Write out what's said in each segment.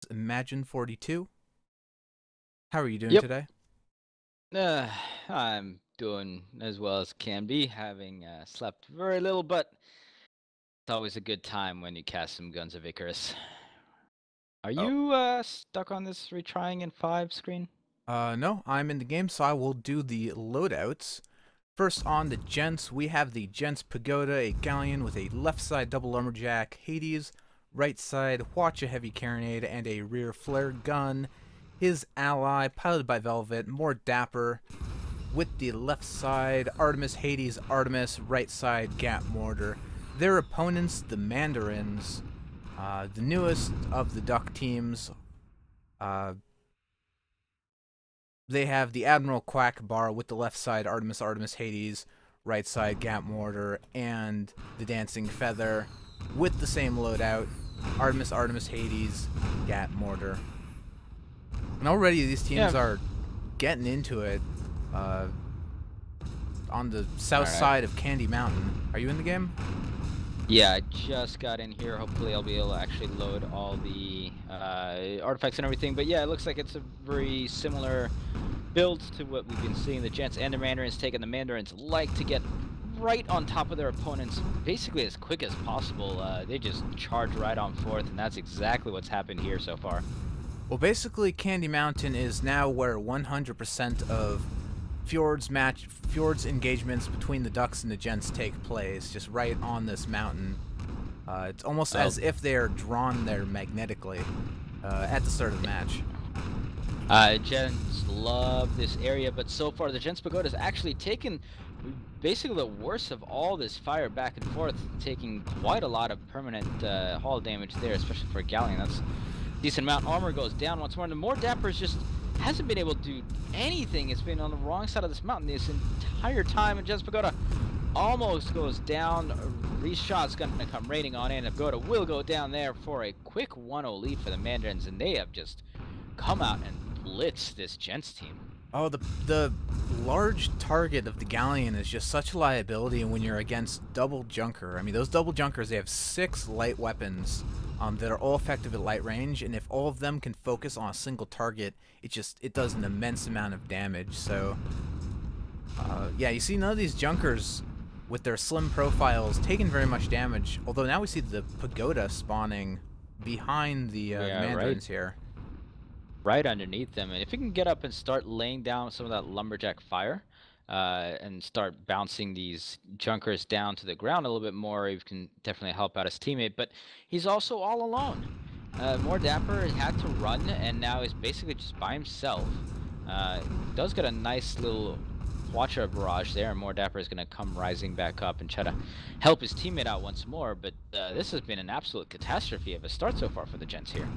Imagine42. How are you doing Yep. today? I'm doing as well as can be, having slept very little, but it's always a good time when you cast some Guns of Icarus. Are Oh, you stuck on this retrying in 5 screen? no, I'm in the game, so I will do the loadouts. First on the Gents, we have the Gents Pagoda, a galleon with a left side double lumberjack, Hades, right side Watch a heavy carronade, and a rear flare gun. His ally, piloted by Velvet, more dapper, with the left side Artemis, Hades, Artemis, right side Gap Mortar. Their opponents, the Mandarins, the newest of the Duck teams. Uh, they have the Admiral Quack bar with the left side Artemis, Artemis, Hades, right side Gap Mortar, and the Dancing Feather with the same loadout Artemis, Artemis, Hades, Gap Mortar. And already these Yeah. teams are getting into it on the south Alright. side of Candy Mountain. Are you in the game? Yeah, I just got in here. Hopefully I'll be able to actually load all the artifacts and everything. But yeah, it looks like it's a very similar build to what we've been seeing. The Gents and the Mandarins taking. The Mandarins like to get right on top of their opponents basically as quick as possible. They just charge right on forth, and that's exactly what's happened here so far. Well, basically, Candy Mountain is now where 100% of Fjord's engagements between the Ducks and the Gents take place, just right on this mountain. It's almost as if they're drawn there magnetically at the start of the match. Gents love this area, but so far the Gents Pagoda has actually taken basically the worst of all this fire back and forth, taking quite a lot of permanent hull damage there, especially for a Galleon. That's decent amount. Armor goes down once more, and the more Dappers just hasn't been able to do anything. It's been on the wrong side of this mountain this entire time, and Gents Pagoda almost goes down. Reshot's gonna come raining on in. Pagoda will go down there for a quick 1-0 lead for the Mandarins, and they have just come out and blitz this Gents team. Oh, the large target of the Galleon is just such a liability when you're against double Junker. I mean, those double Junkers, they have 6 light weapons that are all effective at light range, and if all of them can focus on a single target, it does an immense amount of damage. So, yeah, you see none of these Junkers with their slim profiles taking very much damage, although now we see the Pagoda spawning behind the Mandarins here. Right underneath them, and if you can get up and start laying down some of that lumberjack fire, and start bouncing these junkers down to the ground a little bit more, you can definitely help out his teammate. But he's also all alone. More Dapper had to run, and now he's basically just by himself. Does get a nice little Watcher barrage there, and More Dapper is going to come rising back up and try to help his teammate out once more. But this has been an absolute catastrophe of a start so far for the Gents here.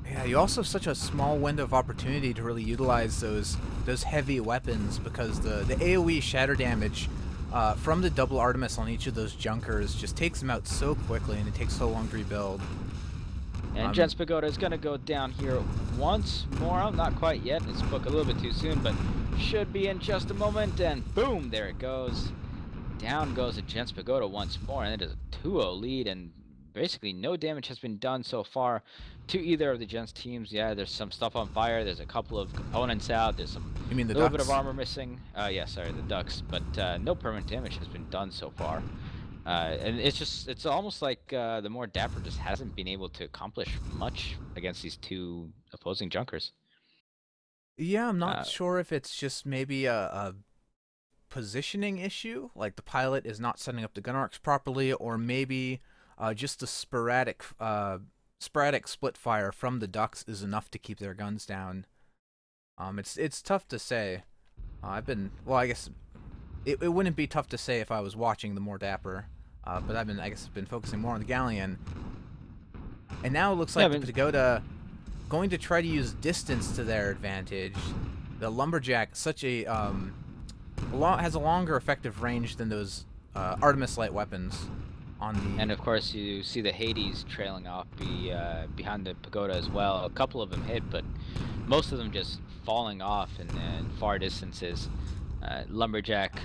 Yeah, you also have such a small window of opportunity to really utilize those heavy weapons, because the AoE shatter damage from the double Artemis on each of those Junkers just takes them out so quickly, and it takes so long to rebuild. And Gents Pagoda is going to go down here once more. Not quite yet. It spoke a little bit too soon, but should be in just a moment. And boom, there it goes. Down goes the Gents Pagoda once more, and it is a 2-0 lead, and basically no damage has been done so far to either of the Gents teams. Yeah, there's some stuff on fire. There's a couple of components out. There's some You mean the little bit Ducks? of armor missing. Yeah, sorry, the Ducks. But no permanent damage has been done so far. And it's almost like the more Dapper just hasn't been able to accomplish much against these two opposing Junkers. Yeah, I'm not sure if it's just maybe a positioning issue, like the pilot is not setting up the gun arcs properly, or maybe just the sporadic split fire from the Ducks is enough to keep their guns down. It's tough to say. I guess it wouldn't be tough to say if I was watching the more Dapper, but I guess been focusing more on the Galleon. And now it looks like the Pagoda going to try to use distance to their advantage. The Lumberjack has a longer effective range than those Artemis light weapons. And of course, you see the Hades trailing off behind the Pagoda as well. A couple of them hit, but most of them just falling off in far distances. Lumberjack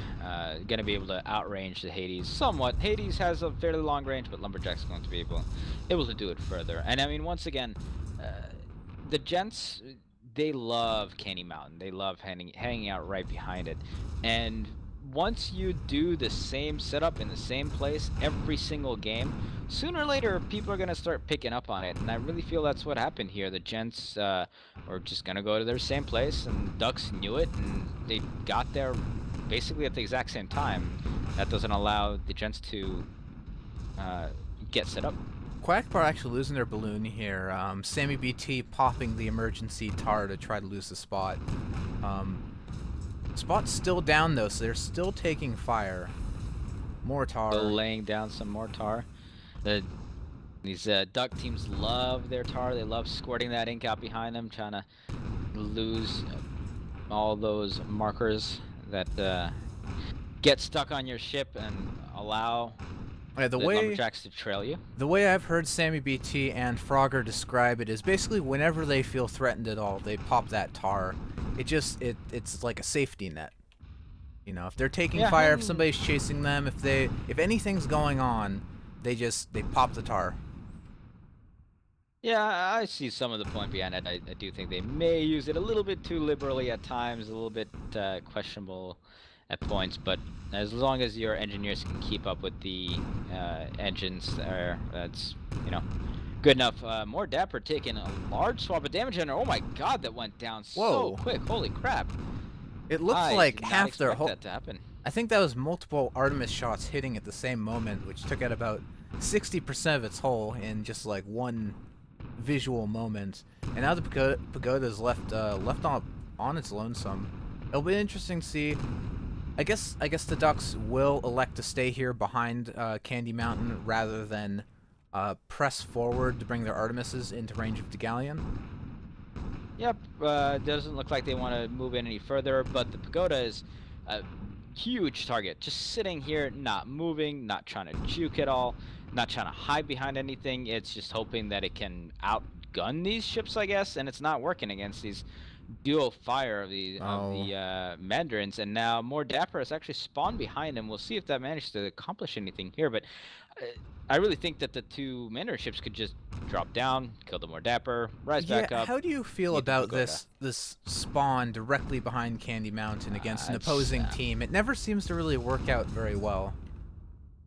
going to be able to outrange the Hades somewhat. Hades has a fairly long range, but Lumberjack's going to be able to do it further. And I mean, once again, the Gents, they love Candy Mountain. They love hanging out right behind it. And once you do the same setup in the same place every single game, sooner or later people are going to start picking up on it. And I really feel that's what happened here. The Gents were just going to go to their same place, and Ducks knew it, and they got there basically at the exact same time. That doesn't allow the Gents to get set up. Quackbar actually losing their balloon here. Sammy BT popping the emergency tar to try to lose the spot. Spot's still down though, so they're still taking fire. More tar. Still laying down some more tar. These duck teams love their tar. They love squirting that ink out behind them, trying to lose all those markers that get stuck on your ship and allow the lumberjacks to trail you. The way I've heard Sammy BT and Frogger describe it is basically whenever they feel threatened at all, they pop that tar. It's like a safety net. You know, if they're taking fire, if somebody's chasing them, if anything's going on, they pop the tar. Yeah, I see some of the point behind it. I do think they may use it a little bit too liberally at times, a little bit questionable at points, but as long as your engineers can keep up with the engines there, that's, you know, good enough. More Dapper taking a large swap of damage, and oh my god, that went down so quick. Holy crap. It looks like half their whole... that to happen. I think that was multiple Artemis shots hitting at the same moment, which took out about 60% of its hull in just like one visual moment. And now the Pagoda's left on its lonesome. It'll be interesting to see. I guess the Ducks will elect to stay here behind Candy Mountain rather than press forward to bring their Artemises into range of the Galleon. Yep, doesn't look like they want to move in any further, but the Pagoda is a huge target. Just sitting here, not moving, not trying to juke at all, not trying to hide behind anything. It's just hoping that it can outgun these ships, I guess, and it's not working against these dual fire of the Mandarins, and now more Dapper has actually spawned behind him. We'll see if that managed to accomplish anything here, but I really think that the two Mandarin ships could just drop down, kill the more Dapper, rise back up. How do you feel about this spawn directly behind Candy Mountain against an opposing team? It never seems to really work out very well.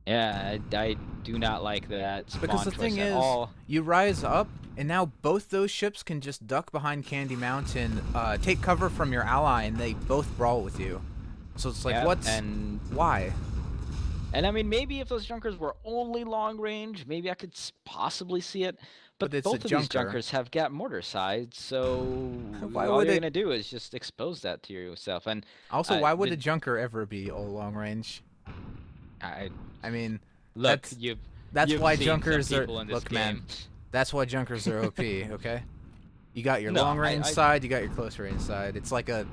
Yeah, I do not like that spawn because the thing is, you rise up, and now both those ships can just duck behind Candy Mountain, take cover from your ally, and they both brawl with you. So it's like, why? And I mean, maybe if those junkers were only long range, maybe I could possibly see it. But both of these junkers have got mortar sides, so all you're gonna do is just expose that to yourself. And also, why would a junker ever be all long range? I mean, look, that's why junkers are. Look, man, that's why junkers are OP. Okay, you got your long range side, you got your close range side. It's like a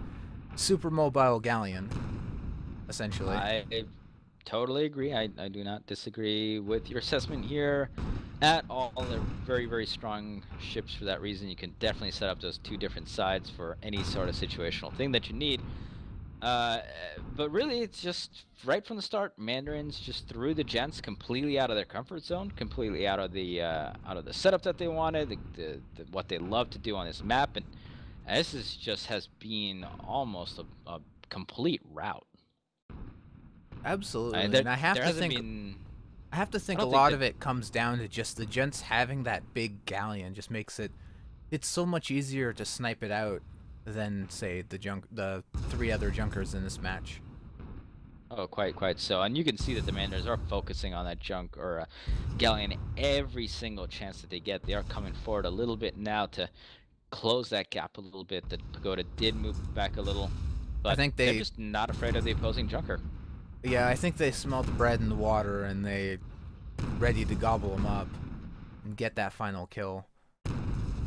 super mobile galleon, essentially. I totally agree. I do not disagree with your assessment here at all. They're very, very strong ships for that reason. You can definitely set up those two different sides for any sort of situational thing that you need. But really, it's just right from the start, Mandarins just threw the Gents completely out of their comfort zone, completely out of the setup that they wanted, what they love to do on this map, and this has been almost a complete rout. Absolutely, and I have to think a lot of it comes down to just the Gents having that big galleon just makes it's so much easier to snipe it out than, say, the three other junkers in this match. Oh, quite so. And you can see that the Mandarins are focusing on that junk or galleon every single chance that they get. They are coming forward a little bit now to close that gap a little bit. The Pagoda did move back a little, but I think they're just not afraid of the opposing junker. Yeah, I think they smelled the bread in the water and they ready to gobble them up and get that final kill.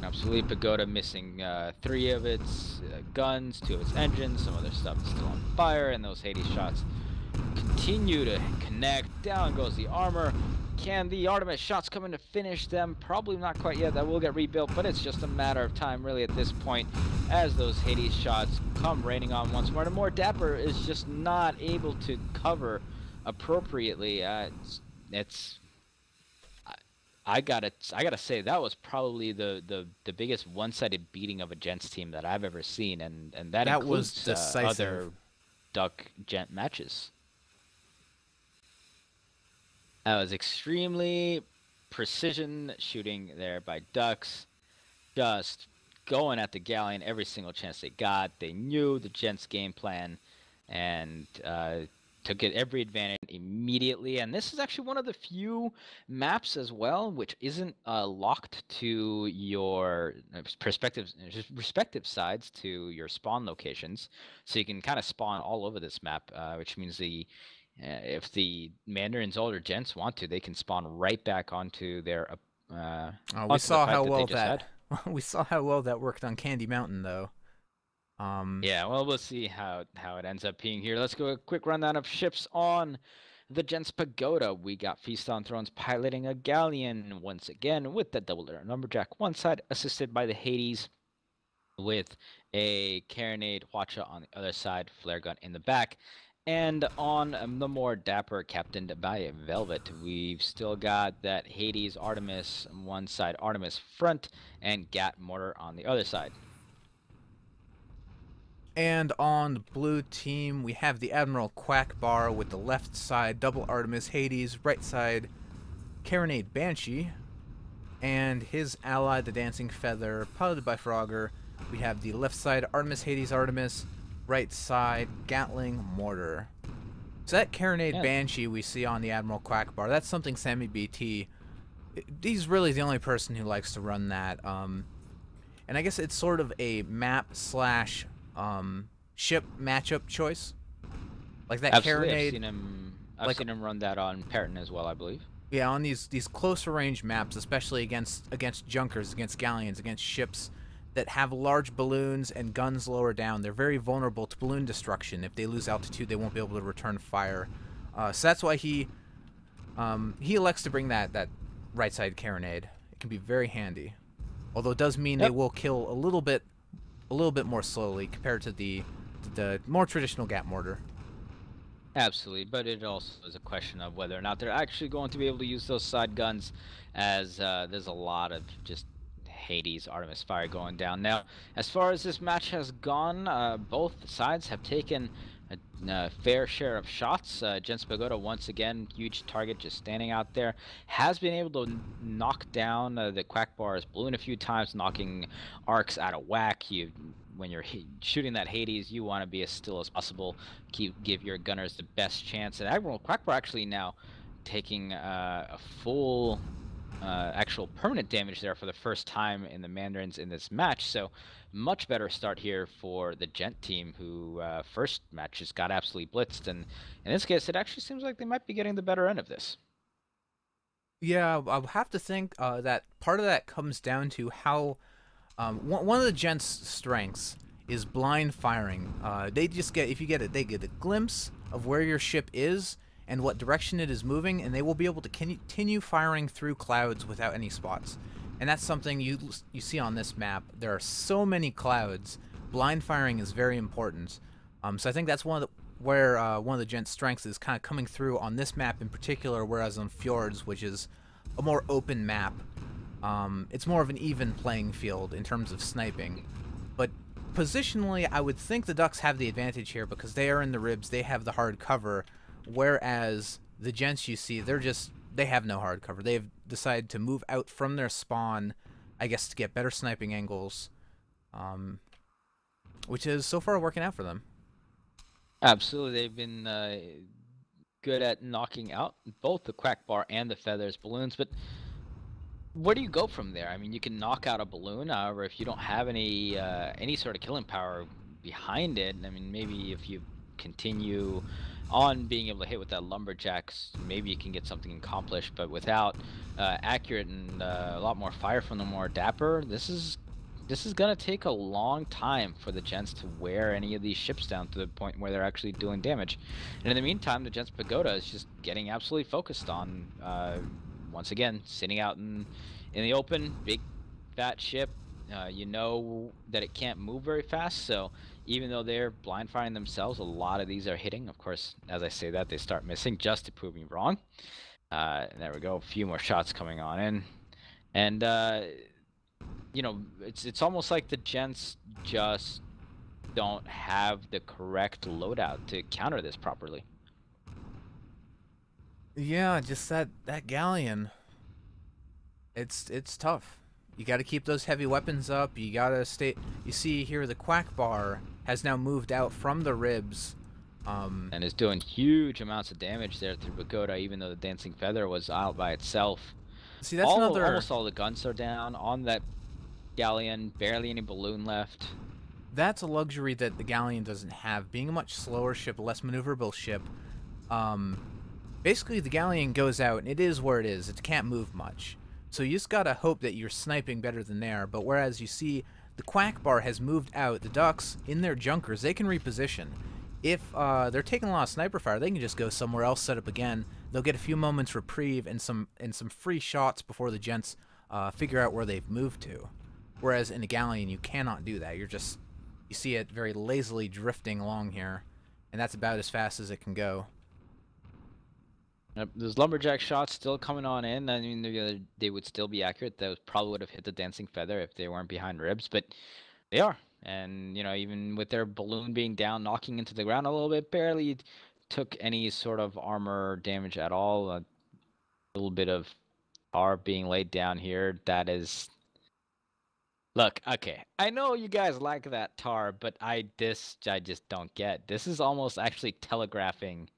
Absolutely. Pagoda missing 3 of its guns, 2 of its engines, some other stuff is still on fire, and those Hades shots continue to connect. Down goes the armor. Can the Artemis shots come in to finish them? Probably not quite yet. That will get rebuilt, but it's just a matter of time really at this point as those Hades shots come raining on once more. And more Dapper is just not able to cover appropriately. I gotta say that was probably the biggest one-sided beating of a Gents team that I've ever seen, and that That was includes decisive. other Duck Gent matches. That was extremely precision shooting there by Ducks, just going at the Galleon every single chance they got. They knew the Gents' game plan, and took it every advantage immediately. And this is actually one of the few maps as well which isn't locked to your respective sides to your spawn locations, so you can kind of spawn all over this map, which means if the Mandarins or Gents want to, they can spawn right back We onto the saw fight how that they well just that had. we saw how well that worked on Candy Mountain, though. Yeah, well, we'll see how it ends up being here. Let's go a quick rundown of ships on the Gents Pagoda. We got Feast on Thrones piloting a galleon once again with the double lumberjack one side, assisted by the Hades with a carronade Hwacha on the other side, flare gun in the back. And on the more dapper, captained by Velvet, we've still got that Hades Artemis one side, Artemis front, and Gat mortar on the other side. And on the blue team, we have the Admiral Quackbar with the left side double Artemis Hades, right side Carronade Banshee, and his ally, the Dancing Feather, piloted by Frogger. We have the left side Artemis Hades Artemis, right side Gatling Mortar. So that Carronade Banshee we see on the Admiral Quackbar, that's something Sammy BT, he's really the only person who likes to run that. And I guess it's sort of a map slash ship matchup choice. Like that Absolutely. Carronade. I've seen him run that on Perrin as well, I believe. Yeah, on these closer range maps, especially against junkers, against galleons, against ships that have large balloons and guns lower down, they're very vulnerable to balloon destruction. If they lose altitude, they won't be able to return fire. So that's why he elects to bring that right side carronade. It can be very handy, although it does mean they will kill a little bit more slowly compared to the more traditional Gat mortar. Absolutely, but it also is a question of whether or not they're actually going to be able to use those side guns, as there's a lot of just Hades Artemis fire going down. Now, as far as this match has gone, both sides have taken a fair share of shots. Gents Pagoda, once again, huge target just standing out there, has been able to knock down the Quackbar's balloon a few times, knocking arcs out of whack. When you're shooting that Hades, you want to be as still as possible, give your gunners the best chance. And Admiral Quackbar actually now taking a full actual permanent damage there for the first time in the Mandarins in this match. So much better start here for the Gent team, who first match just got absolutely blitzed. And in this case, it actually seems like they might be getting the better end of this. Yeah, I'll have to think that part of that comes down to how one of the Gents' strengths is blind firing. They just get, if you get it, they get a glimpse of where your ship is and what direction it is moving, and they will be able to continue firing through clouds without any spots. And that's something you see on this map. There are so many clouds. Blind firing is very important. So I think that's one of the Gents' strengths is kind of coming through on this map in particular, whereas on Fjords, which is a more open map, it's more of an even playing field in terms of sniping. But positionally, I would think the Ducks have the advantage here because they are in the ribs, they have the hard cover, whereas the Gents you see, they have no hard cover. They've decided to move out from their spawn, I guess, to get better sniping angles, which is so far working out for them. Absolutely, they've been good at knocking out both the Quackbar and the Feathers balloons, but where do you go from there? I mean, you can knock out a balloon. However, if you don't have any sort of killing power behind it, I mean, maybe if you continue on being able to hit with that lumberjacks, maybe you can get something accomplished. But without accurate and a lot more fire from the more dapper, this is gonna take a long time for the Gents to wear any of these ships down to the point where they're actually doing damage. And in the meantime, the Gents Pagoda is just getting absolutely focused on once again sitting out in the open, big fat ship. You know that it can't move very fast, so even though they're blind firing themselves, a lot of these are hitting. Of course, as I say that, they start missing just to prove me wrong. There we go, a few more shots coming on in. And you know, it's almost like the Gents just don't have the correct loadout to counter this properly. Yeah, just that galleon. It's tough. You got to keep those heavy weapons up. You got to stay. You see here, the quack bar has now moved out from the ribs. And is doing huge amounts of damage there through Pagoda, even though the Dancing Feather was out by itself. See, that's another. Almost all the guns are down on that galleon. Barely any balloon left. That's a luxury that the galleon doesn't have. Being a much slower ship, a less maneuverable ship, basically the galleon goes out and it is where it is. It can't move much. So you just gotta hope that you're sniping better than there. But whereas you see the quack bar has moved out, the ducks in their junkers, they can reposition. If they're taking a lot of sniper fire, they can just go somewhere else, set up again. They'll get a few moments reprieve and some free shots before the Gents figure out where they've moved to. Whereas in a galleon, you cannot do that. You see it very lazily drifting along here, and that's about as fast as it can go. Those lumberjack shots still coming on in. I mean, they would still be accurate. Those probably would have hit the Dancing Feather if they weren't behind ribs, but they are. And, you know, even with their balloon being down, knocking into the ground a little bit, barely took any sort of armor damage at all. A little bit of tar being laid down here. That is... Look, okay, I know you guys like that tar, but I just don't get. This is almost actually telegraphing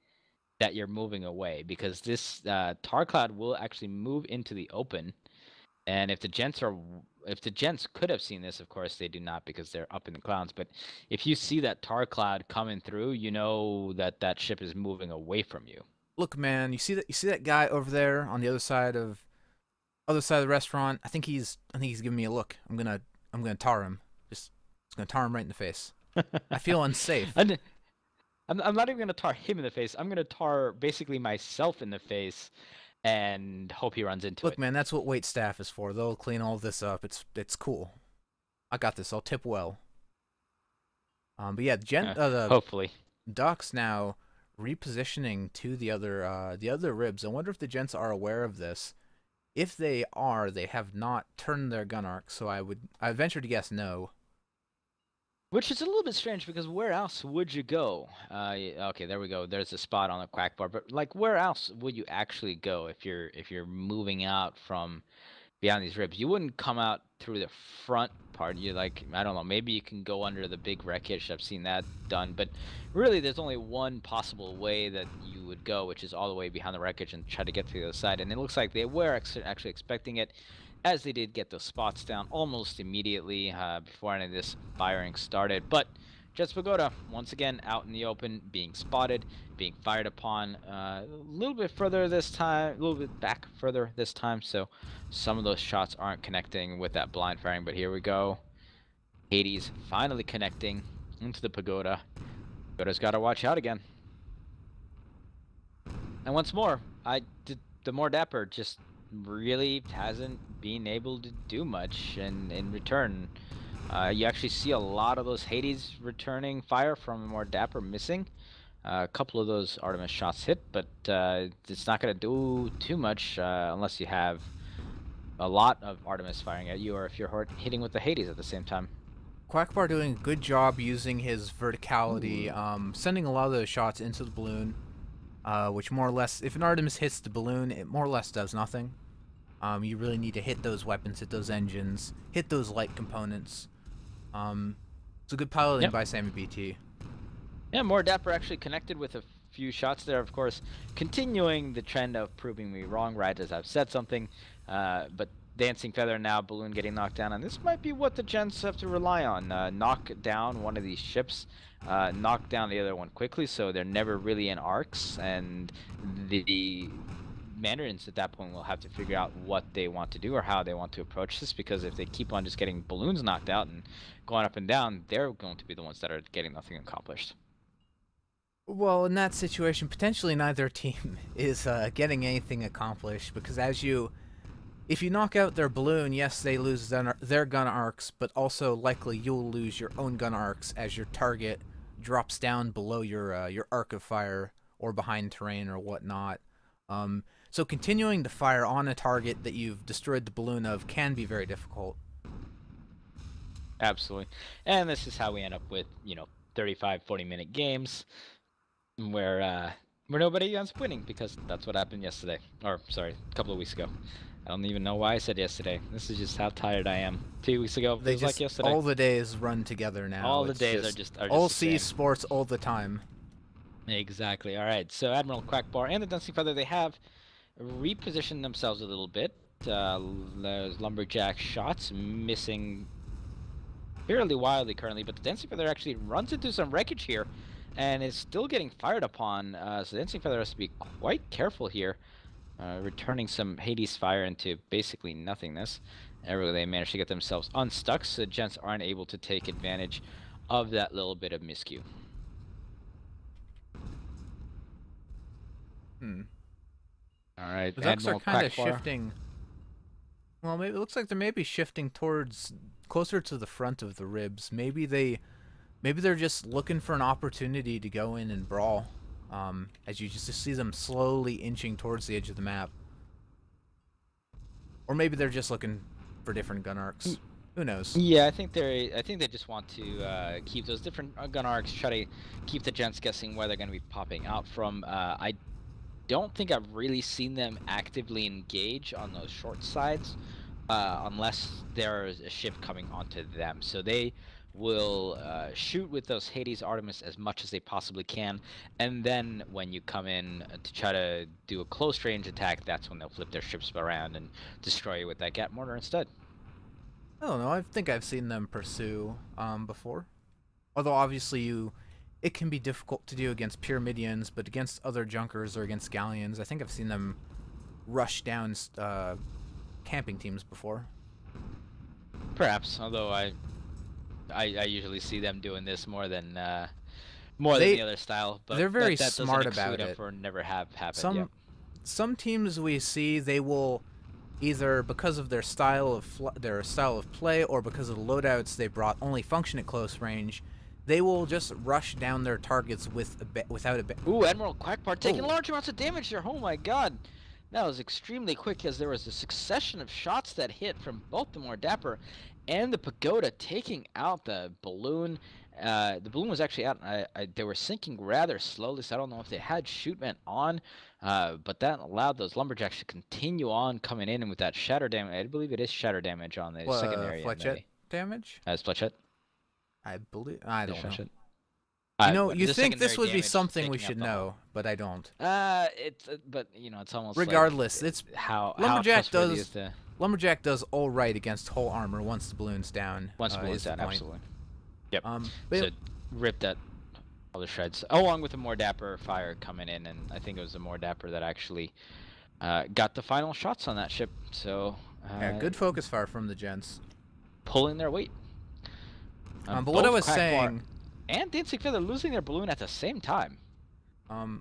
that you're moving away, because this tar cloud will actually move into the open. And if the Gents could have seen this, of course they do not because they're up in the clouds. But if you see that tar cloud coming through, you know that that ship is moving away from you. Look, man, you see that guy over there on the other side of the restaurant? I think he's giving me a look. I'm gonna tar him. Just gonna tar him right in the face. I feel unsafe. I'm not even gonna tar him in the face. I'm gonna tar basically myself in the face, and hope he runs into it. Look, man, that's what wait staff is for. They'll clean all this up. It's cool. I got this. I'll tip well. But yeah, the hopefully ducks now repositioning to the other ribs. I wonder if the Gents are aware of this. If they are, they have not turned their gun arc. So I venture to guess no. Which is a little bit strange, because where else would you go? Okay, there we go. There's a spot on the quack bar, but like, where else would you actually go if you're moving out from beyond these ribs? You wouldn't come out through the front part. You, like, I don't know, maybe you can go under the big wreckage. I've seen that done, but really there's only one possible way that you would go, which is all the way behind the wreckage and try to get to the other side. And it looks like they were actually expecting it, as they did get those spots down almost immediately before any of this firing started. But Jets Pagoda, once again, out in the open, being spotted, being fired upon a little bit further this time, a little bit back further this time, so some of those shots aren't connecting with that blind firing. But here we go. Hades finally connecting into the Pagoda. Pagoda's got to watch out again. And once more, the more dapper just really hasn't been able to do much in return. You actually see a lot of those Hades returning fire from more dapper missing. A couple of those Artemis shots hit, but it's not going to do too much unless you have a lot of Artemis firing at you, or if you're hitting with the Hades at the same time. Quackbar doing a good job using his verticality, sending a lot of those shots into the balloon, which more or less, if an Artemis hits the balloon, it more or less does nothing. You really need to hit those weapons, hit those engines, hit those light components. It's a good piloting by Sammy BT. Yeah, more dapper actually connected with a few shots there, of course, continuing the trend of proving me wrong, right as I've said something. But Dancing Feather now, balloon getting knocked down, and this might be what the Gents have to rely on. Knock down one of these ships, knock down the other one quickly, so they're never really in arcs, and the Mandarins at that point will have to figure out what they want to do or how they want to approach this, because if they keep on just getting balloons knocked out and going up and down, they're going to be the ones that are getting nothing accomplished. Well, in that situation, potentially neither team is getting anything accomplished, because if you knock out their balloon, yes, they lose their gun arcs, but also likely you'll lose your own gun arcs as your target drops down below your arc of fire or behind terrain or whatnot. So continuing to fire on a target that you've destroyed the balloon of can be very difficult. Absolutely. And this is how we end up with, 35, 40-minute games where nobody ends up winning, because that's what happened yesterday. Or, sorry, a couple of weeks ago. I don't even know why I said yesterday. This is just how tired I am. 2 weeks ago They feels like just yesterday. all the days run together now. All the It's days just are all just the C same. sports all the time. Exactly. All right. So Admiral Quackbar and the Dancing Feather, they have repositioned themselves a little bit. There's Lumberjack shots missing fairly wildly currently, but the Dancing Feather actually runs into some wreckage here and is still getting fired upon. So the Dancing Feather has to be quite careful here, returning some Hades fire into basically nothingness. And they managed to get themselves unstuck, so Gents aren't able to take advantage of that little bit of miscue. All right, The Ducks are kind of shifting. Well, maybe it looks like they may be shifting towards closer to the front of the ribs. Maybe they're just looking for an opportunity to go in and brawl. As you just see them slowly inching towards the edge of the map. Or maybe they're just looking for different gun arcs. Who knows? Yeah, I think they just want to keep those different gun arcs, try to keep the Gents guessing where they're going to be popping out from. I don't think I've really seen them actively engage on those short sides, unless there's a ship coming onto them. So they will shoot with those Hades Artemis as much as they possibly can, and then when you come in to try to do a close range attack, that's when they'll flip their ships around and destroy you with that Gat mortar instead. I don't know. I think I've seen them pursue before. Although obviously it can be difficult to do against Pyramidians, but against other Junkers or against Galleons, I think I've seen them rush down camping teams before. Perhaps, although I usually see them doing this more than the other style. But they're very that smart doesn't about exclude it. Them for never have happened. Some teams we see, they will either because of their style of play or because of the loadouts they brought only function at close range, they will just rush down their targets without a Ooh, Admiral Quackbar taking large amounts of damage there. Oh my god. That was extremely quick, as there was a succession of shots that hit from both the More Dapper and the Pagoda, taking out the balloon. The balloon was actually out. They were sinking rather slowly, so I don't know if they had shoot vent on, but that allowed those Lumberjacks to continue on coming in, and with that shatter damage, I believe it is shatter damage on the secondary. Fletchette damage? As Fletchette? I believe. I don't know. You think this would be something we should know, but I don't. But it's almost regardless. Like it's Lumberjack does all right against whole armor once the balloon's down. Once the balloon's down, absolutely. Yep. So rip that all the shreds, along with the More Dapper fire coming in, and I think it was the More Dapper that actually got the final shots on that ship. So yeah, good focus fire from the Gents, pulling their weight. But what I was saying. And Dancing Feather losing their balloon at the same time.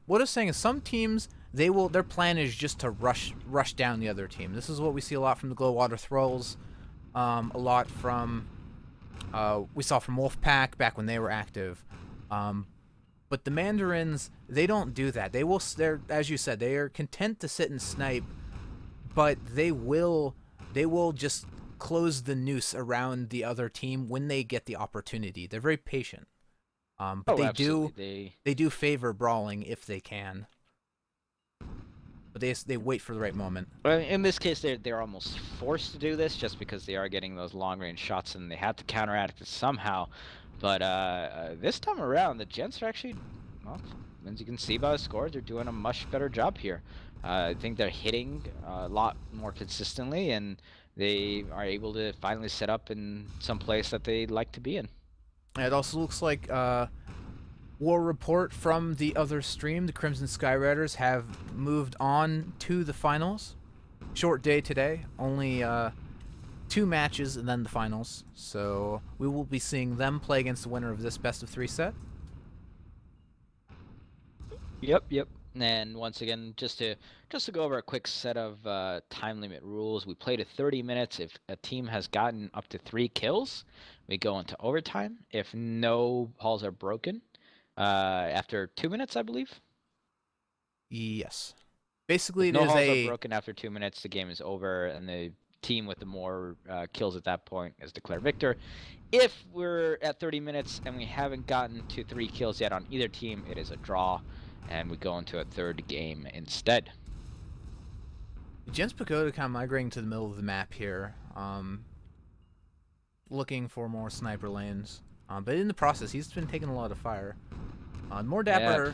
What I was saying is some teams, their plan is just to rush down the other team. This is what we see a lot from the Glowwater Thralls, a lot from we saw from Wolfpack back when they were active. But the Mandarins, they don't do that. They're, as you said, they are content to sit and snipe, but they will just close the noose around the other team when they get the opportunity. They're very patient. But they do favor brawling if they can. But they wait for the right moment. Well, in this case, they're almost forced to do this just because they are getting those long-range shots, and they have to counteract it somehow. But this time around, the Gents are actually, well, as you can see by the score, they're doing a much better job here. I think they're hitting a lot more consistently, and they are able to finally set up in some place that they like to be in. It also looks like War Report from the other stream, the Crimson Skyriders, have moved on to the finals. Short day today, only 2 matches and then the finals. So we will be seeing them play against the winner of this best-of-3 set. Yep. And once again, just to go over a quick set of time limit rules, we played at 30 minutes. If a team has gotten up to 3 kills, we go into overtime. If no halls are broken, after 2 minutes, I believe. Yes. Basically, If it no is halls are a broken after 2 minutes, the game is over, and the team with the more kills at that point is declared victor. If we're at 30 minutes and we haven't gotten to 3 kills yet on either team, it is a draw, and we go into a third game instead. Gents Pagoda kind of migrating to the middle of the map here, looking for more sniper lanes. But in the process, he's been taking a lot of fire. More Dapper, Yeah.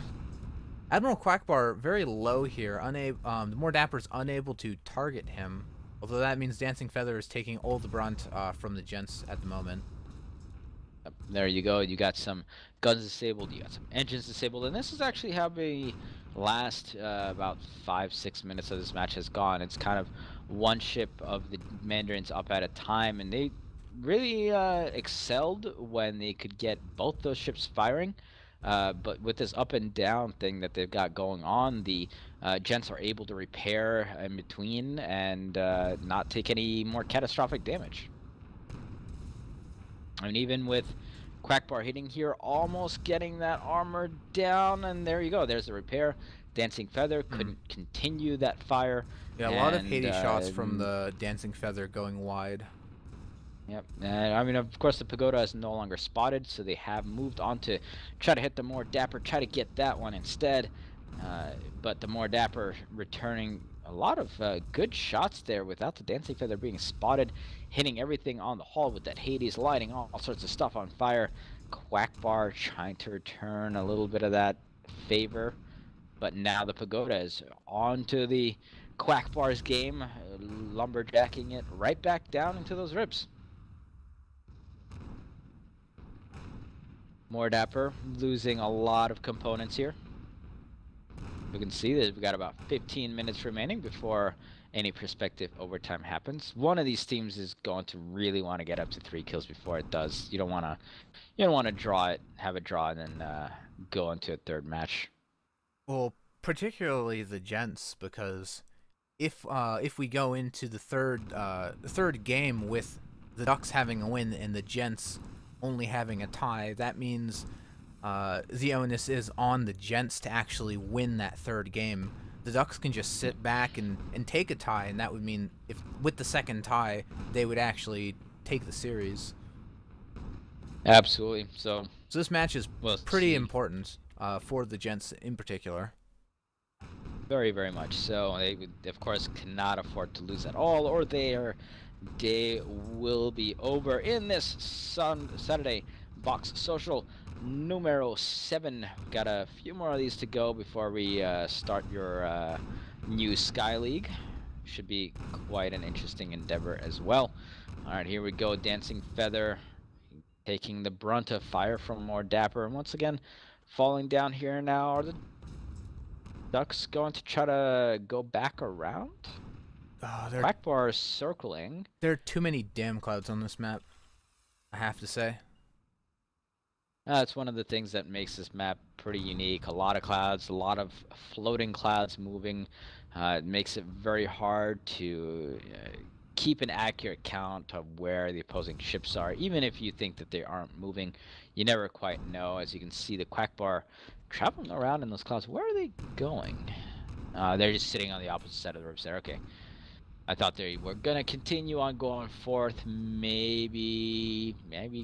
Admiral Quackbar very low here. The More Dapper's unable to target him, although that means Dancing Feather is taking all the brunt from the Gents at the moment. There you go. You got some guns disabled. You got some engines disabled, and this is actually how the last about 5-6 minutes of this match has gone. It's kind of one ship of the Mandarins up at a time, and they really excelled when they could get both those ships firing. But with this up and down thing that they've got going on, the Gents are able to repair in between and not take any more catastrophic damage. And even with Quackbar hitting here, almost getting that armor down, and there you go. There's the repair. Dancing Feather couldn't continue that fire. Yeah, a lot of Hades shots from the Dancing Feather going wide. Yep, and I mean, of course, the Pagoda is no longer spotted, so they have moved on to try to hit the More Dapper, try to get that one instead. But the More Dapper returning a lot of good shots there without the Dancing Feather being spotted, hitting everything on the hull with that Hades, lighting all sorts of stuff on fire. Quackbar trying to return a little bit of that favor, but now the Pagoda is on to the Quackbar's game, lumberjacking it right back down into those ribs. More Dapper losing a lot of components here. We can see that we've got about 15 minutes remaining before any prospective overtime happens. One of these teams is going to really want to get up to 3 kills before it does. You don't want to draw it, have a draw, and then go into a third match. Well, particularly the Gents, because if we go into the third game with the Ducks having a win and the Gents only having a tie, that means the onus is on the Gents to actually win that third game. The Ducks can just sit back and take a tie, and that would mean if with the second tie, they would actually take the series. Absolutely. So this match is pretty important for the Gents in particular. Very, very much so. They, of course, cannot afford to lose at all, or their day will be over in this Saturday box social numero 7. We've got a few more of these to go before we start your new Sky League. Should be quite an interesting endeavor as well. All right, here we go. Dancing Feather taking the brunt of fire from More Dapper, and once again falling down here now. Are the Ducks going to try to go back around? Quackbar is circling. There are too many damn clouds on this map, I have to say. That's one of the things that makes this map pretty unique. A lot of clouds, a lot of floating clouds moving. It makes it very hard to keep an accurate count of where the opposing ships are. Even if you think that they aren't moving, you never quite know. As you can see, the Quackbar traveling around in those clouds. Where are they going? They're just sitting on the opposite side of the ribs there. Okay. I thought they were gonna continue on going forth, maybe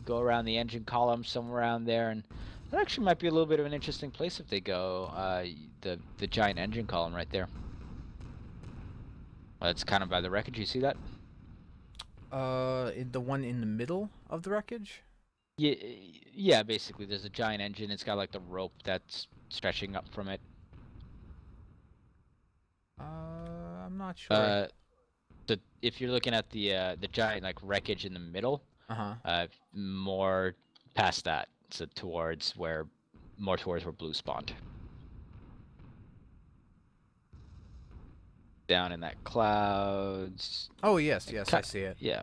go around the engine column somewhere around there, and that actually might be a little bit of an interesting place if they go the giant engine column right there. It's kind of by the wreckage. You see that? The one in the middle of the wreckage? Yeah. Basically, there's a giant engine. It's got like the rope that's stretching up from it. I'm not sure. If you're looking at the giant like wreckage in the middle, more past that, so more towards where Blue spawned. Down in that clouds. Oh yes, I see it. Yeah.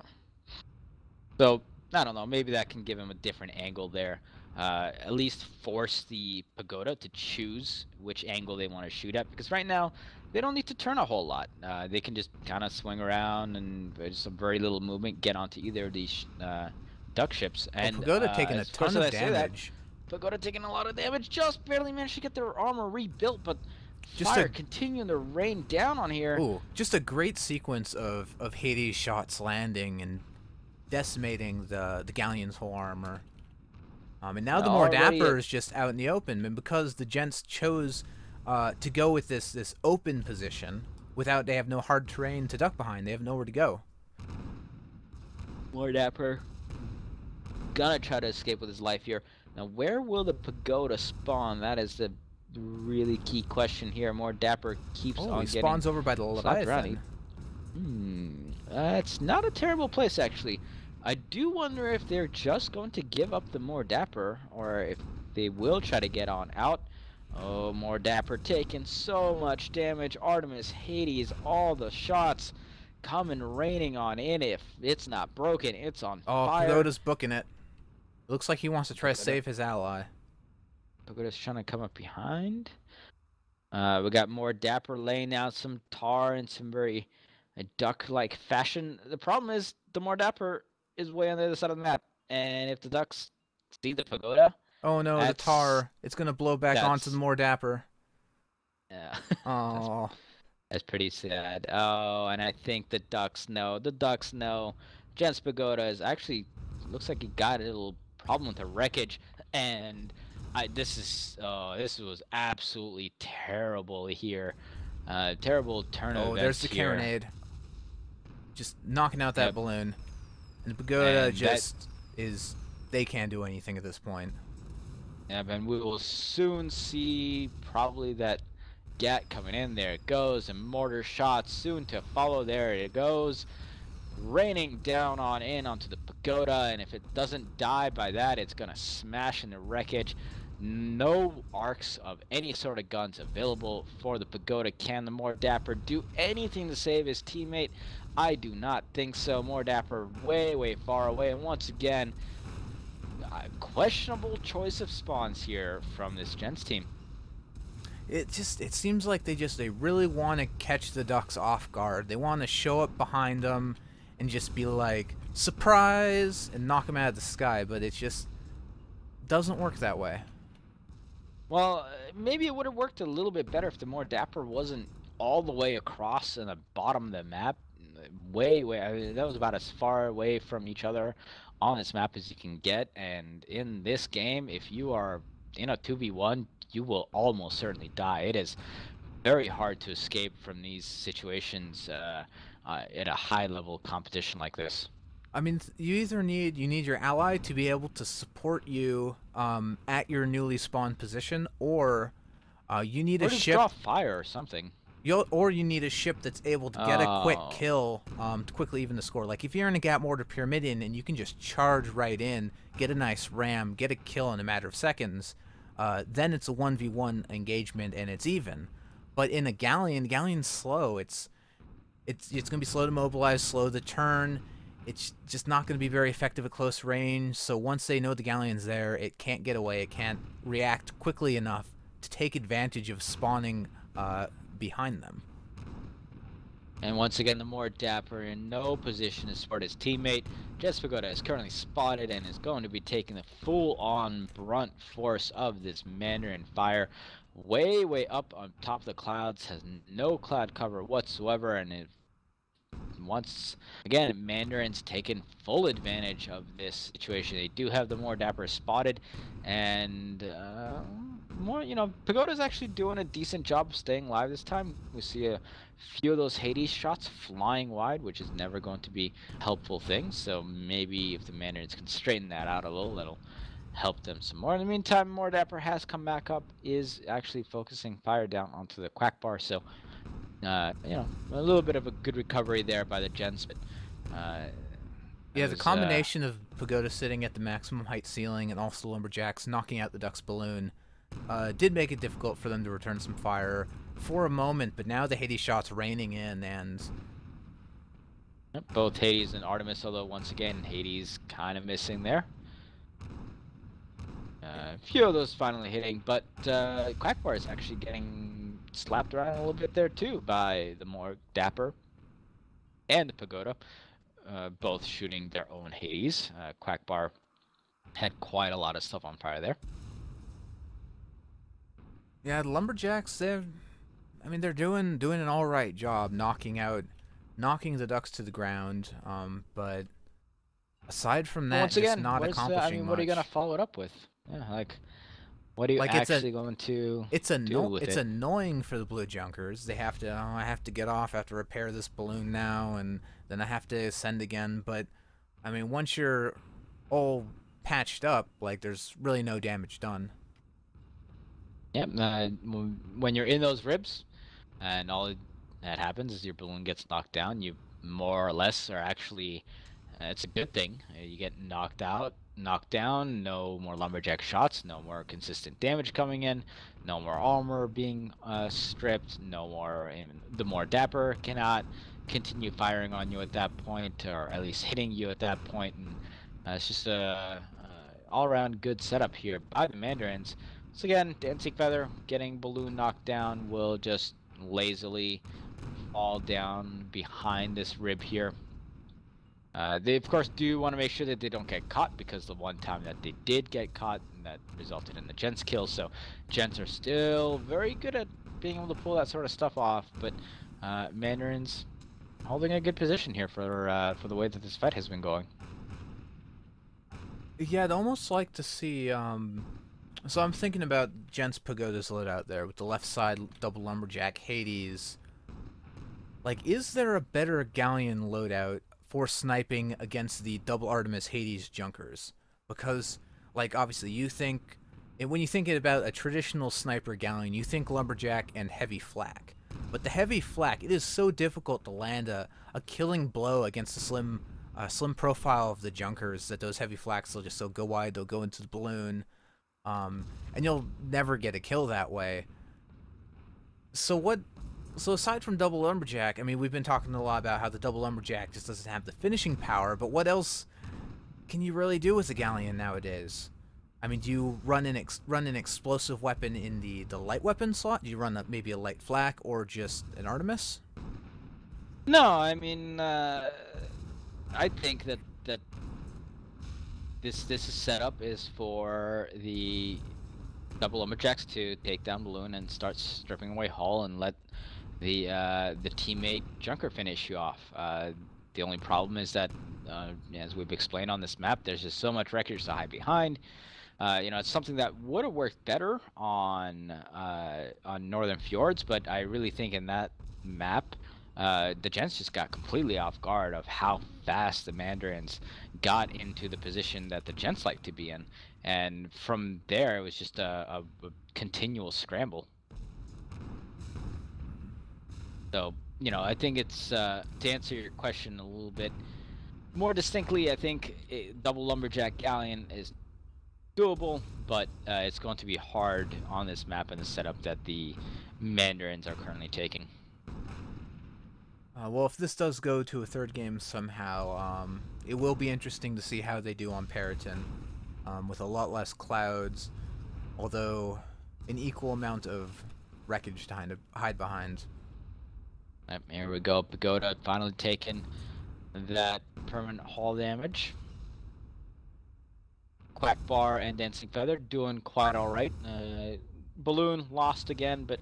So I don't know. Maybe that can give him a different angle there. At least force the Pagoda to choose which angle they want to shoot at, because right now they don't need to turn a whole lot. They can just kind of swing around and just a very little movement get onto either of these duck ships. And Pagoda taking a ton of damage. Pagoda taking a lot of damage. Just barely managed to get their armor rebuilt, but Just fire a continuing to rain down on here. just a great sequence of Hades shots landing and decimating the Galleon's whole armor. And now the more Already, Dapper is just out in the open, and because the Gents chose to go with this open position, they have no hard terrain to duck behind. They have nowhere to go. more Dapper gonna try to escape with his life here. Now, where will the pagoda spawn? That is the really key question here. More Dapper keeps on he getting spawns over by the Leviathan. It's not a terrible place, actually. I do wonder if they're just going to give up the more Dapper, or if they will try to get on out. Oh, more Dapper taking so much damage. Artemis, Hades, all the shots coming raining on in. If it's not broken, it's on fire. Pagoda's booking it. Looks like he wants to try to save his ally. Pagoda's trying to come up behind. We got more Dapper laying out some tar in some very duck-like fashion. The problem is the more Dapper is way on the other side of the map, and if the ducks see the pagoda, oh no, the tar! It's gonna blow back onto the more Dapper. Yeah. Oh, that's pretty sad. Oh, and I think the ducks know. The ducks know. Gents pagoda is actually looks like he got a little problem with the wreckage, and this was absolutely terrible here. Terrible turn of events. Oh, there's the carronade. Just knocking out that balloon. And the pagoda they can't do anything at this point. Yeah, and we will soon see probably that Gat coming in. There it goes, and mortar shots soon to follow. There it goes. Raining down onto the pagoda, and if it doesn't die by that, it's gonna smash in the wreckage. No arcs of any sort of guns available for the pagoda. Can the more Dapper do anything to save his teammate? I do not think so. More Dapper way far away, and once again, questionable choice of spawns here from this Gents team. It seems like they really want to catch the ducks off guard. They want to show up behind them and just be like, surprise, and knock them out of the sky, but it just doesn't work that way. Well, maybe it would have worked a little bit better if the more Dapper wasn't all the way across in the bottom of the map. I mean, that was about as far away from each other on this map as you can get, and in this game, if you are in a 2v1, you will almost certainly die. It is very hard to escape from these situations in a high-level competition like this. I mean, you need your ally to be able to support you at your newly spawned position, or you need a ship. Draw fire or something. Or you need a ship that's able to get a quick kill to quickly even the score. Like if you're in a Gat Mortar Pyramidion and you can just charge right in, get a nice ram, get a kill in a matter of seconds, then it's a 1v1 engagement and it's even. But in a Galleon's slow. It's gonna be slow to mobilize, slow to turn. It's just not going to be very effective at close range, so once they know the Galleon's there, it can't get away, it can't react quickly enough to take advantage of spawning behind them. And once again, the more Dapper in no position to support his teammate. Gents pagoda is currently spotted and is going to be taking the full-on brunt force of this Mandarin fire. Way up on top of the clouds, has no cloud cover whatsoever, and once again, Mandarin's taken full advantage of this situation. They do have the more Dapper spotted, and Pagoda's actually doing a decent job of staying alive this time. We see a few of those Hades shots flying wide, which is never going to be a helpful thing. So maybe if the Mandarins can straighten that out a little, that'll help them some more. In the meantime, more Dapper has come back up, is actually focusing fire down onto the Quack Bar. So a little bit of a good recovery there by the Gents, but yeah, the combination of Pagoda sitting at the maximum height ceiling and also the Lumberjacks knocking out the Duck's balloon did make it difficult for them to return some fire for a moment, but now the Hades shots raining in, and both Hades and Artemis, although once again Hades kind of missing there. A few of those finally hitting, but Quackbar is actually getting slapped around a little bit there too by the more Dapper and the Pagoda, both shooting their own Hades. Quackbar had quite a lot of stuff on fire there. Yeah, the Lumberjacks, I mean, they're doing an all right job knocking the ducks to the ground. But aside from But that, once just again, not what is I accomplishing mean, what are you gonna much. follow it up with? Yeah, like what are you Like actually going to do with it's it? annoying for the Blue Junkers. They have to, oh, I have to get off, I have to repair this balloon now, and then I have to ascend again. But I mean, once you're all patched up, like there's really no damage done. Yep. When you're in those ribs, and all that happens is your balloon gets knocked down, you more or less are actually. It's a good thing. You get knocked out, knocked down. No more lumberjack shots. No more consistent damage coming in. No more armor being stripped. No more. The more dapper cannot continue firing on you at that point, or at least hitting you at that point. And it's just a all-around good setup here by the Mandarins. So again, Dancing Feather getting balloon knocked down will just lazily fall down behind this rib here. They of course do want to make sure that they don't get caught, because the one time that they did get caught, that resulted in the Gents kill. So Gents are still very good at being able to pull that sort of stuff off, but Mandarins holding a good position here for the way that this fight has been going. Yeah, I'd almost like to see. So I'm thinking about Gents Pagoda's lit out there with the left side double lumberjack Hades. Like, is there a better galleon loadout for sniping against the double Artemis Hades junkers? Because, like, obviously you think, and when you think about a traditional sniper galleon, you think lumberjack and heavy flak. But the heavy flak, it is so difficult to land a killing blow against the slim profile of the junkers that those heavy flaks will just so go wide, they'll go into the balloon, and you'll never get a kill that way. So what? So aside from double lumberjack, I mean, we've been talking a lot about how the double lumberjack just doesn't have the finishing power. But what else can you really do with a galleon nowadays? I mean, do you run an explosive weapon in the light weapon slot? Do you run maybe a light flak or just an Artemis? No, I mean, I think that this setup is for the double lumberjacks to take down balloon and start stripping away hull and let the teammate junker finish you off. The only problem is that, as we've explained on this map, there's just so much wreckage to hide behind. It's something that would have worked better on Northern Fjords, but I really think in that map, the Gents just got completely off guard of how fast the Mandarins got into the position that the Gents like to be in, and from there it was just a continual scramble. So, I think it's to answer your question a little bit more distinctly, I think double lumberjack galleon is doable, but it's going to be hard on this map and the setup that the Mandarins are currently taking. Well, if this does go to a third game somehow, it will be interesting to see how they do on Periton, with a lot less clouds, although an equal amount of wreckage to hide behind. Here we go. Pagoda finally taking that permanent hull damage. Quackbar and Dancing Feather doing quite alright. Balloon lost again, but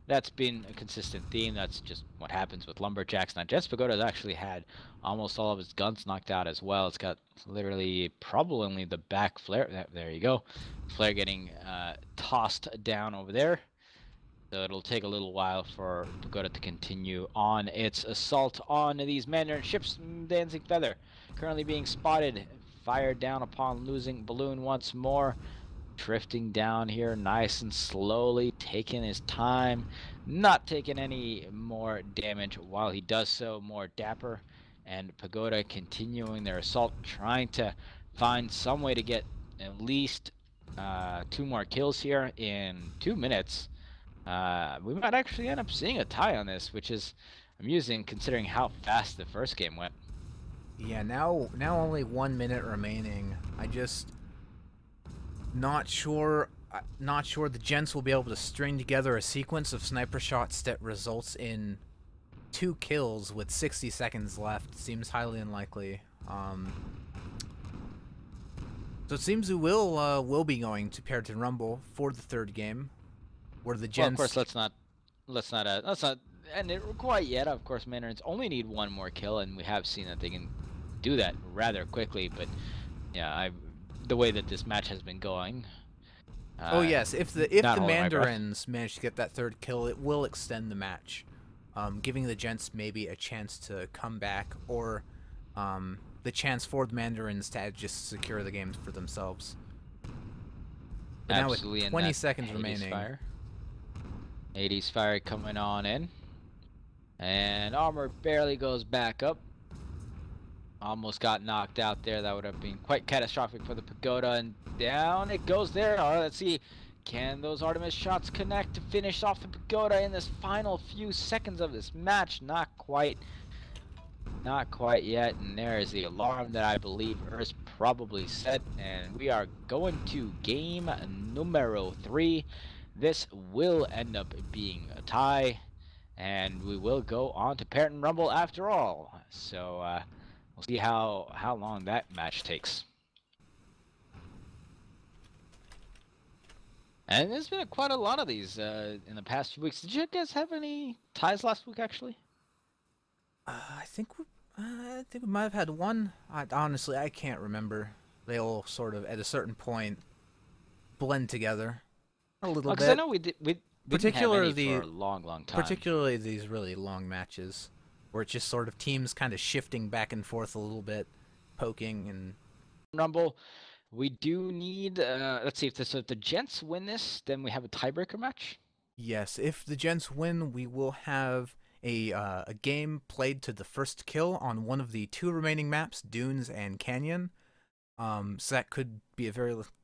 that's been a consistent theme. That's just what happens with lumberjacks. Now, Jets Pagoda's actually had almost all of his guns knocked out as well. It's got literally probably only the back flare. There you go. Flare getting tossed down over there. So it'll take a little while for Pagoda to continue on its assault on these Mandarin ships. Dancing Feather currently being spotted, fired down upon losing balloon once more. Drifting down here nice and slowly, taking his time, not taking any more damage while he does so. More dapper, and Pagoda continuing their assault, trying to find some way to get at least 2 more kills here in 2 minutes. We might actually end up seeing a tie on this, which is amusing considering how fast the first game went. Yeah, now only 1 minute remaining. I just not sure the Gents will be able to string together a sequence of sniper shots that results in 2 kills with 60 seconds left. Seems highly unlikely. So it seems we will be going to Periton Rumble for the third game, where the Gents. Well, of course, let's not let's not end it quite yet. Of course, Mandarins only need one more kill, and we have seen that they can do that rather quickly. But yeah, the way that this match has been going. Oh yes, if the Not holding my breath. Mandarins manage to get that third kill, it will extend the match, giving the Gents maybe a chance to come back, or the chance for the Mandarins to just secure the game for themselves. But Absolutely, now with 20 seconds remaining. Fire. 80s fire coming on in. And armor barely goes back up. Almost got knocked out there. That would have been quite catastrophic for the Pagoda. And down it goes there. All right, let's see. Can those Artemis shots connect to finish off the Pagoda in this final few seconds of this match? Not quite. Not quite yet. And there is the alarm that I believe Urz probably set. And we are going to game numero 3. This will end up being a tie. And we will go on to Parent Rumble after all. So, we'll see how long that match takes. And there's been quite a lot of these in the past few weeks. Did you guys have any ties last week, actually? I think we might have had one. Honestly, I can't remember. They all sort of, at a certain point, blend together a little bit. Because I know we didn't have any for a long time. Particularly these really long matches, where it's just sort of teams kind of shifting back and forth a little bit, poking and... Rumble, we do need, let's see, if the Gents win this, then we have a tiebreaker match? Yes, if the Gents win, we will have a game played to the first kill on one of the 2 remaining maps, Dunes and Canyon. So that could be a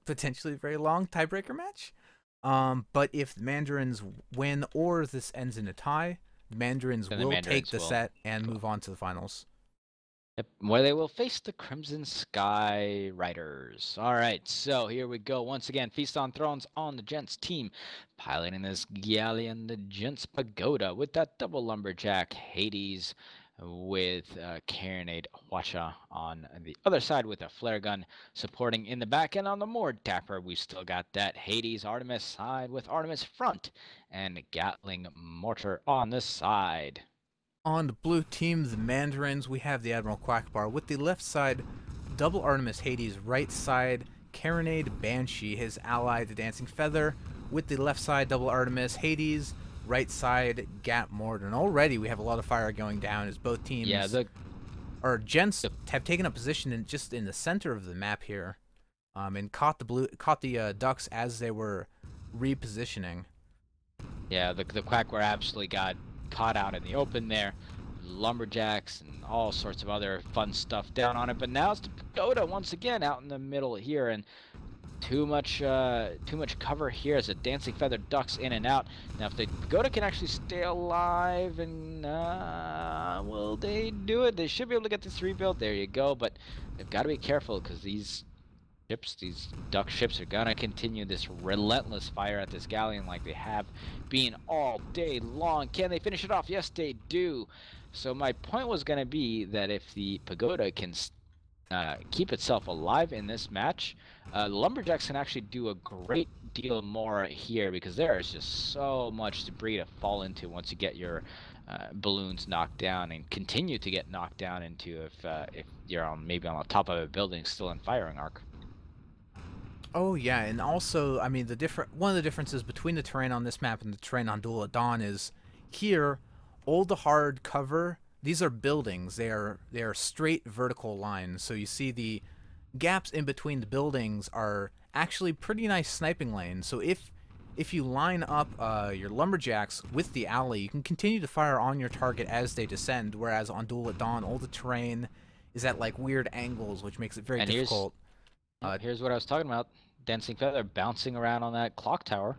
potentially very long tiebreaker match. But if the Mandarins win or this ends in a tie, the Mandarins will take the set and move on to the finals. Yep, where they will face the Crimson Sky Riders. All right, so here we go. Once again, Feast on Thrones on the Gents team. Piloting this galleon, the Gents Pagoda, with that double lumberjack Hades, with Carronade Wacha on the other side with a flare gun supporting in the back. And on the more dapper, we've still got that Hades Artemis side with Artemis front and Gatling mortar on the side. On the blue team, the Mandarins, we have the Admiral Quackbar with the left side, double Artemis Hades, right side, Carronade Banshee, his ally, the Dancing Feather, with the left side, double Artemis Hades, right side, Gat Mortar. And already we have a lot of fire going down as both teams, or Gents, have taken a position just in the center of the map here, and caught the ducks as they were repositioning. Yeah, the Quackbar absolutely got caught out in the open there. Lumberjacks and all sorts of other fun stuff down on it, but now it's the Pagoda once again out in the middle here, and too much cover here as the Dancing Feather ducks in and out. Now if the Pagoda can actually stay alive, and will they do it? They should be able to get this rebuild. There you go, but they've got to be careful because these duck ships are gonna continue this relentless fire at this galleon like they have been all day long. Can they finish it off? Yes, they do. So my point was gonna be that if the Pagoda can keep itself alive in this match, the Lumberjacks can actually do a great deal more here, because there is just so much debris to fall into once you get your balloons knocked down, and continue to get knocked down into if you're maybe on the top of a building still in firing arc. Oh yeah, and also, I mean, one of the differences between the terrain on this map and the terrain on Duel at Dawn is here, all the hard cover, these are buildings. They are straight vertical lines. So you see the gaps in between the buildings are actually pretty nice sniping lanes. So if you line up your lumberjacks with the alley, you can continue to fire on your target as they descend. Whereas on Duel at Dawn, all the terrain is at like weird angles, which makes it very difficult. Here's what I was talking about. Dancing Feather bouncing around on that clock tower.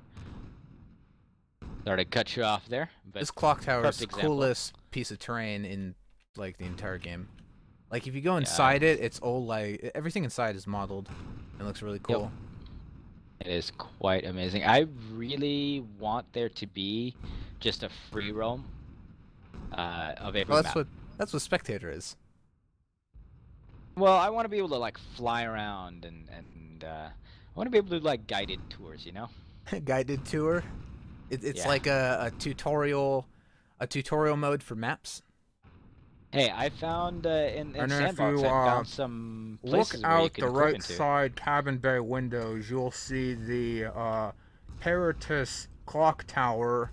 Sorry to cut you off there, but this clock tower is the coolest piece of terrain in like the entire game. Like if you go inside it, it's all like everything inside is modeled. It looks really cool. Yep. It is quite amazing. I really want there to be just a free roam of every map. That's what Spectator is. Well, I want to be able to like fly around and I want to be able to do like guided tours, you know? Guided tour? It's Yeah. like a tutorial mode for maps. Hey, I found in And then if Sandbox, you I found some look places where you out could the equip right into. side cabin bay windows, you'll see the Peritus clock tower.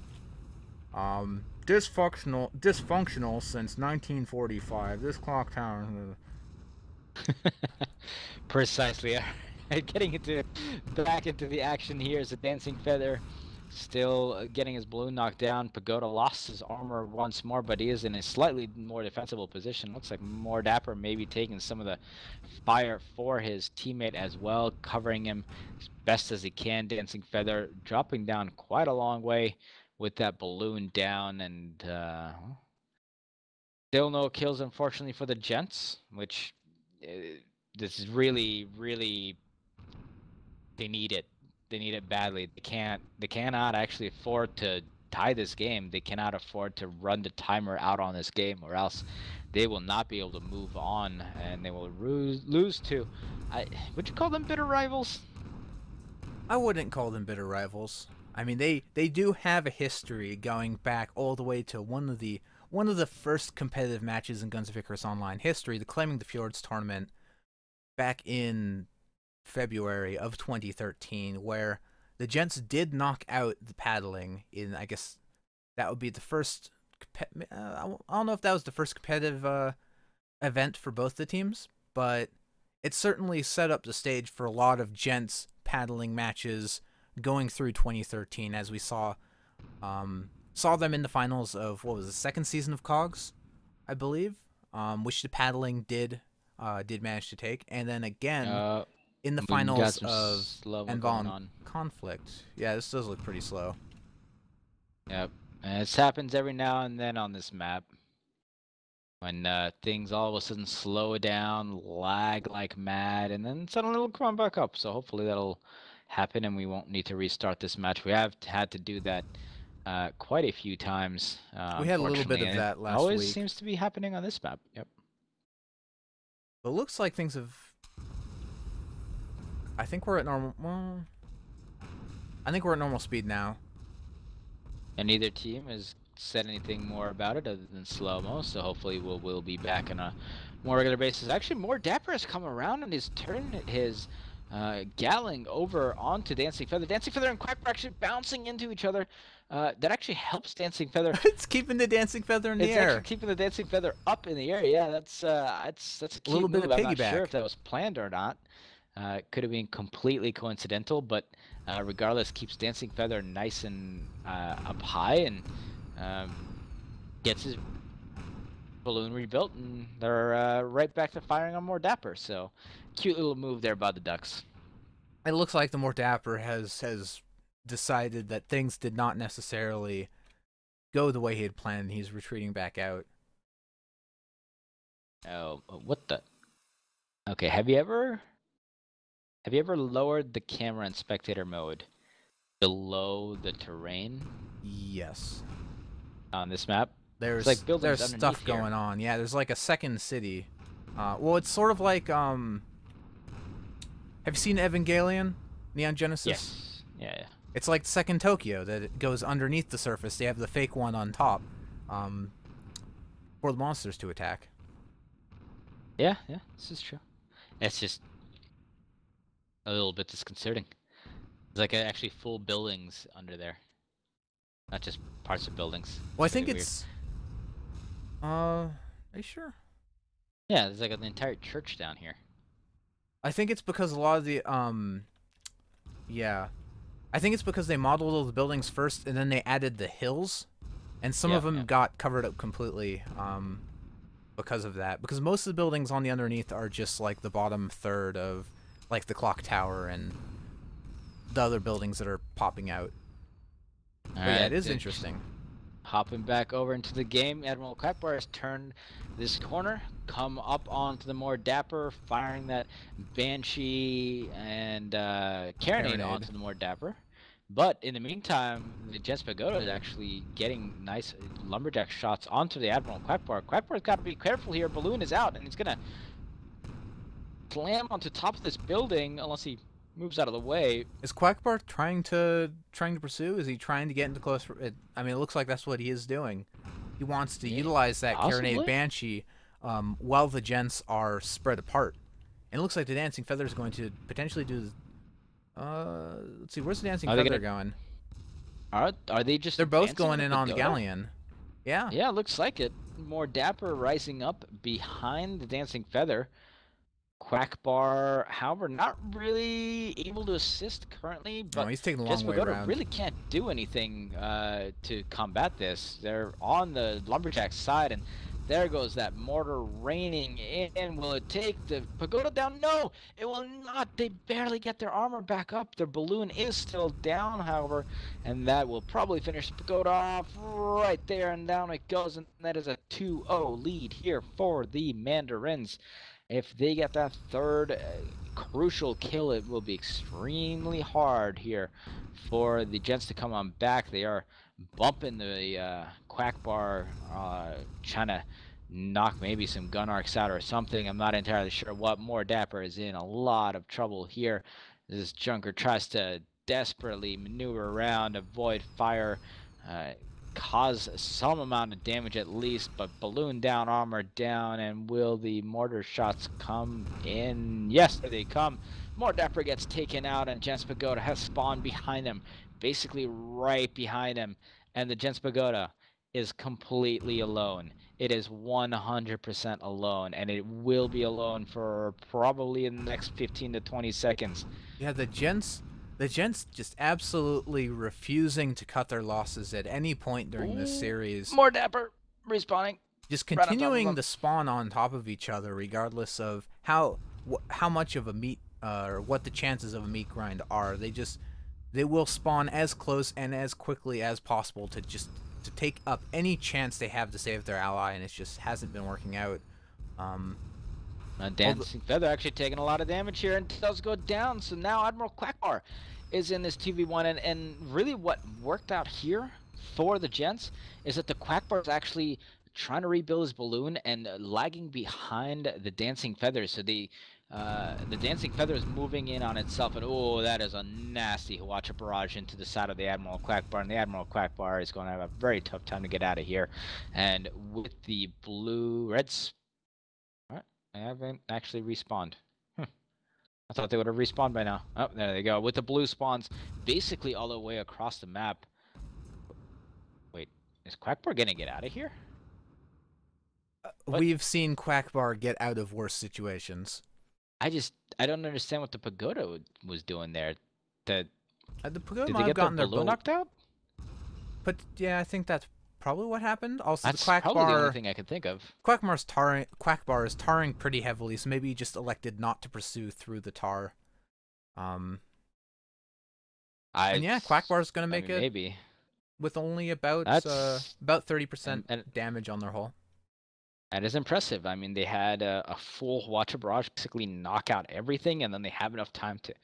Dysfunctional since 1945. This clock tower. Precisely. Getting into back into the action here is a dancing feather. Still getting his balloon knocked down. Pagoda lost his armor once more, but he is in a slightly more defensible position. Looks like more Dapper maybe taking some of the fire for his teammate as well, covering him as best as he can. Dancing Feather dropping down quite a long way with that balloon down, and still no kills, unfortunately, for the Gents, which uh, this is really they need it. They need it badly. They cannot actually afford to tie this game. They cannot afford to run the timer out on this game, or else they will not be able to move on, and they will lose to. Would you call them bitter rivals? I wouldn't call them bitter rivals. I mean, they do have a history going back all the way to one of the first competitive matches in Guns of Icarus Online history, the Claiming the Fjords tournament back in February of 2013, where the Gents did knock out the paddling in, I guess that would be the first. I don't know if that was the first competitive event for both the teams, but it certainly set up the stage for a lot of Gents paddling matches going through 2013, as we saw them in the finals of what was the second season of COGS, I believe, which the paddling did manage to take, and then again Uh, in the we got finals some of slow-mo going Envon on. Conflict. Yeah, this does look pretty slow. Yep, and this happens every now and then on this map. When things all of a sudden slow down, lag like mad, and then suddenly it'll come back up. So hopefully that'll happen, and we won't need to restart this match. We have had to do that quite a few times, We had a little bit unfortunately, of and it that last always week, seems to be happening on this map. Yep. but it looks like things have. I think we're at normal. Well, I think we're at normal speed now. And neither team has said anything more about it other than slow-mo, so hopefully we'll be back on a more regular basis. Actually, more Dapper has come around and he's turned his Galling over onto Dancing Feather. Dancing Feather and Quack are actually bouncing into each other. That actually helps Dancing Feather. It's keeping the dancing feather in the It's air. actually keeping the Dancing Feather up in the air. Yeah, that's a cute little bit move. of I'm not sure piggyback. if that was planned or not. It could have been completely coincidental, but regardless, keeps Dancing Feather nice and up high, and um, gets his balloon rebuilt, and they're right back to firing on more Dapper. So, cute little move there by the Ducks. It looks like the more Dapper has decided that things did not necessarily go the way he had planned. He's retreating back out. Oh, what the? Okay, have you ever lowered the camera in spectator mode below the terrain Yes. on this map? There's It's like buildings there's underneath stuff here. going on. Yeah, there's like a second city. Well, it's sort of like have you seen Evangelion? Neon Genesis? Yes. Yeah. It's like second Tokyo that it goes underneath the surface. They have the fake one on top, for the monsters to attack. Yeah, this is true. It's just a little bit disconcerting. It's like actually full buildings under there, not just parts of buildings. Well, I It's really think weird. it's. Are you sure? Yeah, there's like an entire church down here. I think it's because a lot of the yeah, I think it's because they modeled all the buildings first and then they added the hills, and some of them got covered up completely because of that. Because most of the buildings on the underneath are just like the bottom third of like the clock tower and the other buildings that are popping out. But yeah, it is interesting. Hopping back over into the game, Admiral Quackbar has turned this corner, come up onto the more Dapper, firing that Banshee and Carronade onto the more Dapper. But in the meantime, the Gents Pagoda is actually getting nice lumberjack shots onto the Admiral Quackbar. Quackbar's got to be careful here. Balloon is out, and he's gonna slam onto top of this building unless he moves out of the way. Is Quackbar trying to pursue? Is he trying to get into close? I mean, it looks like that's what he is doing. He wants to utilize that Possibly. Carronade Banshee while the Gents are spread apart. And it looks like the Dancing Feather is going to potentially do. Let's see, where's the Dancing Feather going? Are they just? They're both going in on the Galleon. Yeah. Yeah, looks like it. More Dapper rising up behind the Dancing Feather. Quackbar, however, not really able to assist currently, but he's taking the long way around. really can't do anything to combat this. They're on the Lumberjack side, and there goes that mortar raining in. Will it take the Pagoda down? No, it will not. They barely get their armor back up. Their balloon is still down, however, and that will probably finish the Pagoda off right there, and down it goes, and that is a 2-0 lead here for the Mandarins. If they get that third crucial kill, it will be extremely hard here for the Gents to come on back. They are bumping the Quackbar, trying to knock maybe some gun arcs out or something. I'm not entirely sure what. More Dapper is in a lot of trouble here. This Junker tries to desperately maneuver around, avoid fire, cause some amount of damage at least, but balloon down, armor down, and will the mortar shots come in? Yes, there they come. More Dapper gets taken out, and Gents Pagoda has spawned behind him, basically right behind him, and the Gents Pagoda is completely alone. It is 100% alone, and it will be alone for probably in the next 15 to 20 seconds. Yeah, the Gents just absolutely refusing to cut their losses at any point during this series. More Dapper respawning. Just continuing to spawn on top of each other, regardless of how much of a meat or what the chances of a meat grind are. They will spawn as close and as quickly as possible to take up any chance they have to save their ally, and it just hasn't been working out. Dancing Feather actually taking a lot of damage here and does go down, so now Admiral Quackbar is in this 2v1, and really what worked out here for the Gents is that the Quackbar is actually trying to rebuild his balloon and lagging behind the Dancing Feather, so the Dancing Feather is moving in on itself, and oh, that is a nasty Hwacha barrage into the side of the Admiral Quackbar, and the Admiral Quackbar is going to have a very tough time to get out of here. And with the Reds, I haven't actually respawned. I thought they would have respawned by now. Oh, there they go. With the blue spawns basically all the way across the map. Wait, is Quackbar gonna get out of here? We've seen Quackbar get out of worse situations. I don't understand what the Pagoda was doing there. The Pagoda did might they have get gotten their balloon knocked out? But yeah, I think that's probably what happened. Also, That's the Quackbar, probably the only thing I could think of. Quackbar is tarring pretty heavily, so maybe he just elected not to pursue through the tar. And yeah, Quackbar's gonna make it maybe with only about 30% damage on their hull. That is impressive. I mean, they had a full Hwacha barrage, basically knock out everything, and then they have enough time to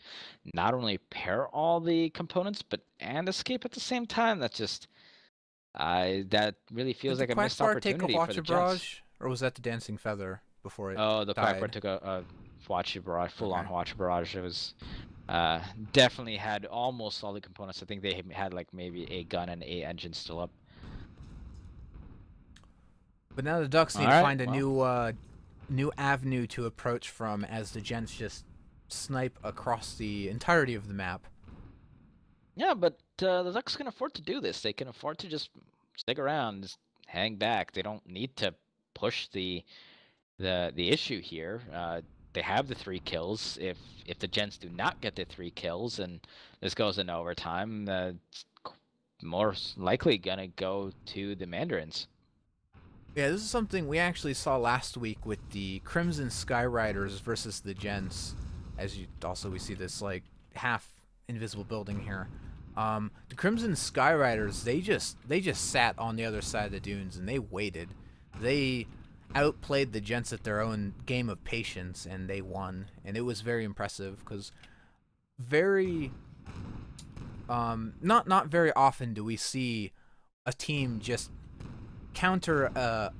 not only pair all the components and escape at the same time. That's just that really feels like a missed opportunity for the Gents. Or was that the Dancing Feather before it? Oh, the Quackbar took a Hwacha barrage, full-on Hwacha barrage. It was definitely had almost all the components. I think they had like maybe a gun and a engine still up. But now the Ducks need to find a new avenue to approach from, as the Gents just snipe across the entirety of the map. Yeah, but the Ducks can afford to do this. They can afford to just stick around, just hang back. They don't need to push the issue here. They have the 3 kills. If the Gents do not get the 3 kills and this goes into overtime, it's more likely gonna go to the Mandarins. Yeah, this is something we actually saw last week with the Crimson Skyriders versus the Gents. As we see this like half invisible building here. The Crimson Skyriders, they just sat on the other side of the dunes and they waited. They outplayed the Gents at their own game of patience, and they won. And it was very impressive because not very often do we see a team just counter a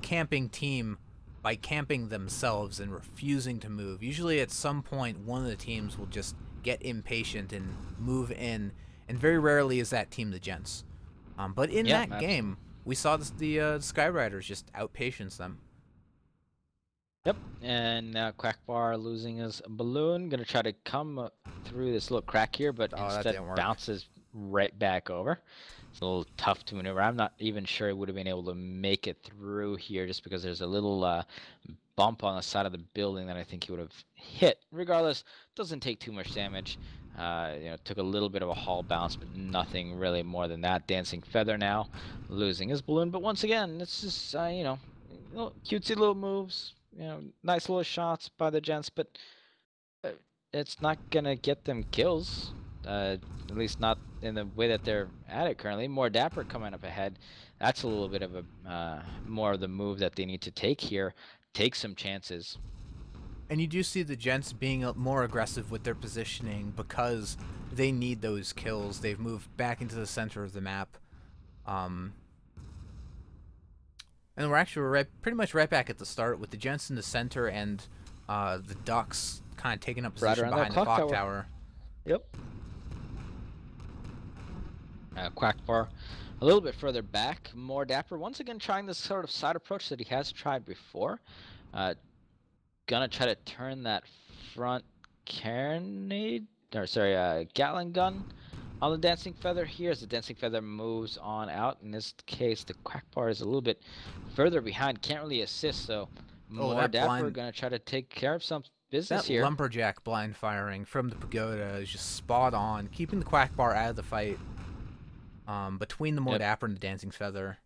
camping team by camping themselves and refusing to move. Usually at some point one of the teams will just get impatient and move in, and very rarely is that team the Gents. But in Yeah, that game, we saw the Skyriders just outpatience them. Yep, and now Quackbar losing his balloon. Gonna try to come through this little crack here, but instead bounces right back over. It's a little tough to maneuver. I'm not even sure he would have been able to make it through here just because there's a little bump on the side of the building that I think he would have hit. Regardless, doesn't take too much damage. Took a little bit of a hull bounce, but nothing really more than that. Dancing Feather now losing his balloon, but once again, it's just, cutesy little moves. Nice little shots by the Gents, but it's not gonna get them kills. At least not in the way that they're at it currently. More Dapper coming up ahead. That's a little bit of a more of the move that they need to take here. Take some chances. And you do see the Gents being more aggressive with their positioning because they need those kills. They've moved back into the center of the map. And we're pretty much right back at the start with the Gents in the center and the Ducks kind of taking up position behind the clock tower. Yep. Quackbar a little bit further back. More Dapper once again trying this sort of side approach that he has tried before. Gonna try to turn that front Gatling gun on the Dancing Feather here as the Dancing Feather moves on out. In this case, the Quackbar is a little bit further behind, can't really assist, so more Dapper gonna try to take care of some business here. That lumberjack blind firing from the pagoda is just spot on, keeping the Quackbar out of the fight between the more Dapper and the Dancing Feather.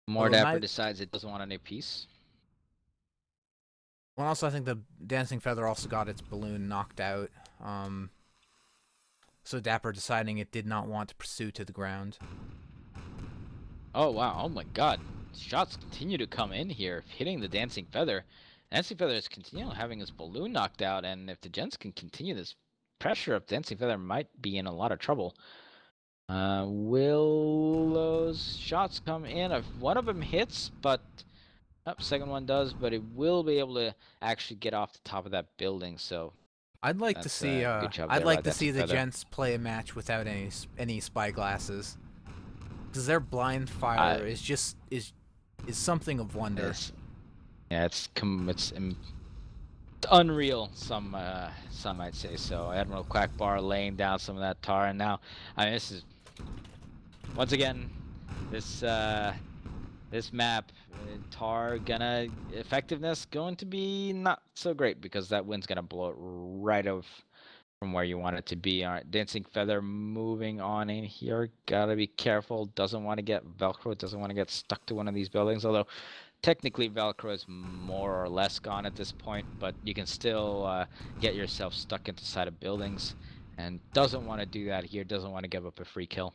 More Dapper decides it doesn't want any peace. Well, also I think the Dancing Feather also got its balloon knocked out. So Dapper deciding it did not want to pursue to the ground. Oh wow, oh my god. Shots continue to come in here, hitting the Dancing Feather. Dancing Feather is continuing having his balloon knocked out, and if the Gents can continue this pressure up, Dancing Feather might be in a lot of trouble. Will those shots come in? If one of them hits, but second one does, but it will be able to actually get off the top of that building. So I'd like to see the Gents play a match without any spyglasses, because their blind fire is something of wonder. It's unreal. Some might say so. Admiral Quackbar laying down some of that tar, and now this is once again this map tar effectiveness going to be not so great because that wind's gonna blow it right off from where you want it to be. All right, Dancing Feather moving on in here. Gotta be careful. Doesn't want to get Velcro. Doesn't want to get stuck to one of these buildings. Although technically Velcro is more or less gone at this point, but you can still get yourself stuck inside of buildings. And doesn't want to do that here. Doesn't want to give up a free kill.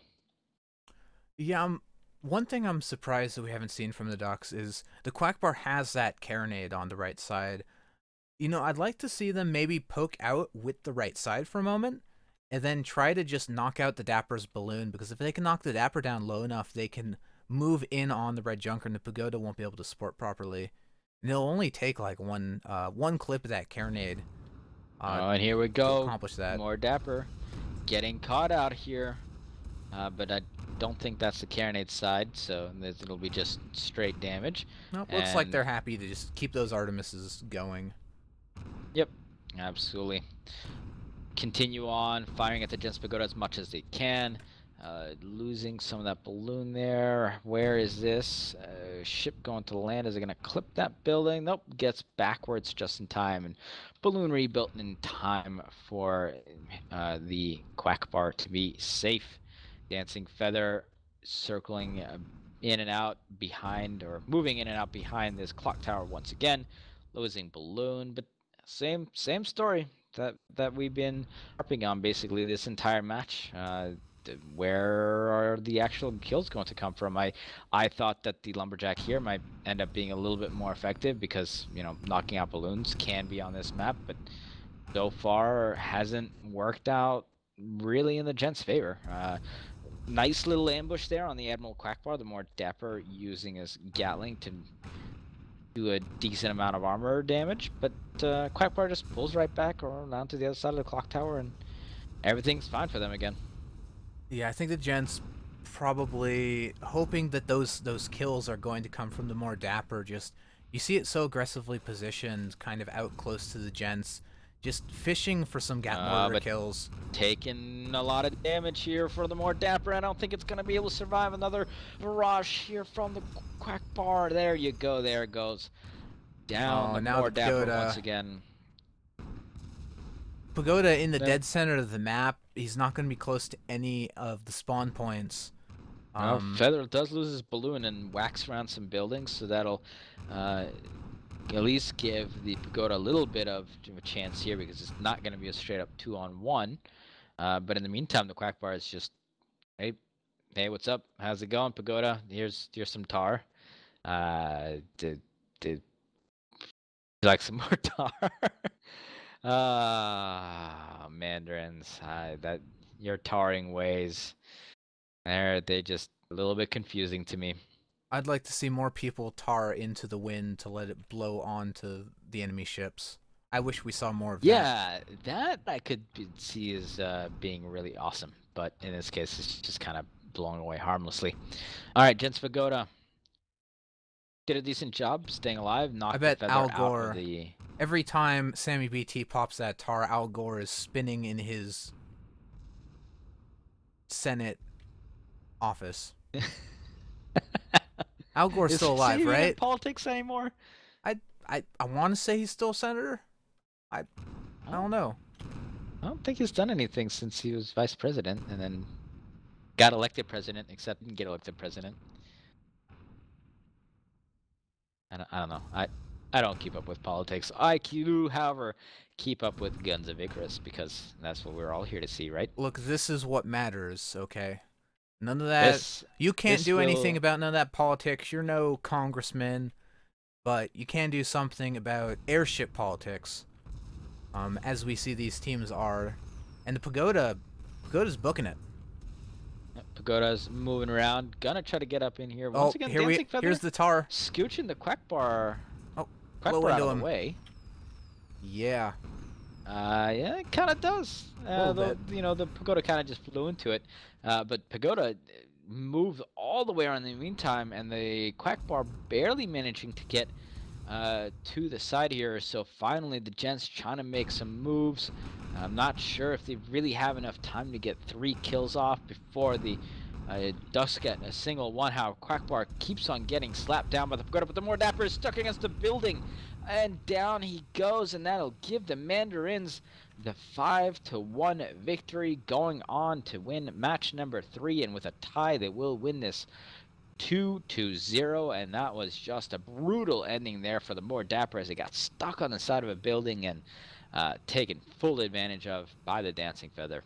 Yeah. One thing I'm surprised that we haven't seen from the Ducks is the Quackbar has that carronade on the right side. I'd like to see them maybe poke out with the right side for a moment, and then try to just knock out the Dapper's balloon, because if they can knock the Dapper down low enough, they can move in on the red junker, and the pagoda won't be able to support properly. And it'll only take like one clip of that carronade. And here we go. Accomplish that. More Dapper getting caught out here, but I don't think that's the carronade side, so it'll be just straight damage. Nope, looks like they're happy to just keep those Artemises going. Yep, absolutely. Continue on firing at the Gents Pagoda as much as they can. Losing some of that balloon there. Where is this? Ship going to land. Is it going to clip that building? Nope, gets backwards just in time. And balloon rebuilt in time for the Quackbar to be safe. Dancing Feather circling in and out behind, or moving in and out behind this clock tower once again. Losing balloon, but same story that we've been harping on basically this entire match. Where are the actual kills going to come from? I thought that the lumberjack here might end up being a little bit more effective because knocking out balloons can be on this map, but so far hasn't worked out really in the Gents' favor. Nice little ambush there on the Admiral Quackbar. The more Dapper using his Gatling to do a decent amount of armor damage, but Quackbar just pulls right back or down to the other side of the clock tower, and everything's fine for them again. Yeah, I think the Gents probably hoping that those kills are going to come from the more dapper. Just you see it so aggressively positioned, kind of out close to the Gents, just fishing for some gap mortar kills. Taking a lot of damage here for the more dapper. I don't think it's gonna be able to survive another barrage here from the Quackbar. There you go. There it goes. Down the more dapper once again. Pagoda in the dead center of the map. He's not going to be close to any of the spawn points. Feather does lose his balloon and whacks around some buildings, so that'll at least give the Pagoda a little bit of a chance here, because it's not going to be a straight up 2-on-1. But in the meantime, the Quackbar is just, hey, what's up? How's it going, Pagoda? Here's some tar. Would you like some more tar? Mandarins, that your tarring ways, they just a little bit confusing to me. I'd like to see more people tar into the wind to let it blow onto the enemy ships. I wish we saw more of that. Yeah, that I could see as being really awesome, but in this case, it's just kind of blowing away harmlessly. All right, Gents Pagoda did a decent job staying alive. Knocked I bet the Feather Al Gore, out of the... every time Sammy BT pops that tar, Al Gore is spinning in his Senate office. Al Gore's still alive, right? In politics anymore? I want to say he's still a senator. I don't know. I don't think he's done anything since he was vice president and then got elected president, except didn't get elected president. I don't know. I don't keep up with politics. I do, however, keep up with Guns of Icarus, because that's what we're all here to see, right? Look, this is what matters, okay? None of that. You can't do anything about none of that politics. You're no congressman, but you can do something about airship politics. As we see these teams are, and the Pagoda's booking it. Pagoda's moving around, gonna try to get up in here. Once again, here's the tar. Scooching the Quackbar. Oh, Quackbar out of the way. Yeah. Yeah, it kind of does. You know, the Pagoda kind of just flew into it. But Pagoda moved all the way around in the meantime, and the Quackbar barely managing to get to the side here. So finally, the Gents trying to make some moves. I'm not sure if they really have enough time to get 3 kills off before the Ducks get a single one. How Quackbar keeps on getting slapped down by the Pagoda, but the more dapper is stuck against the building, and down he goes, and that'll give the Mandarins the 5-1 victory, going on to win match number 3, and with a tie they will win this 2-0, and that was just a brutal ending there for the more dapper, as they got stuck on the side of a building and taken full advantage of by the Dancing Feather.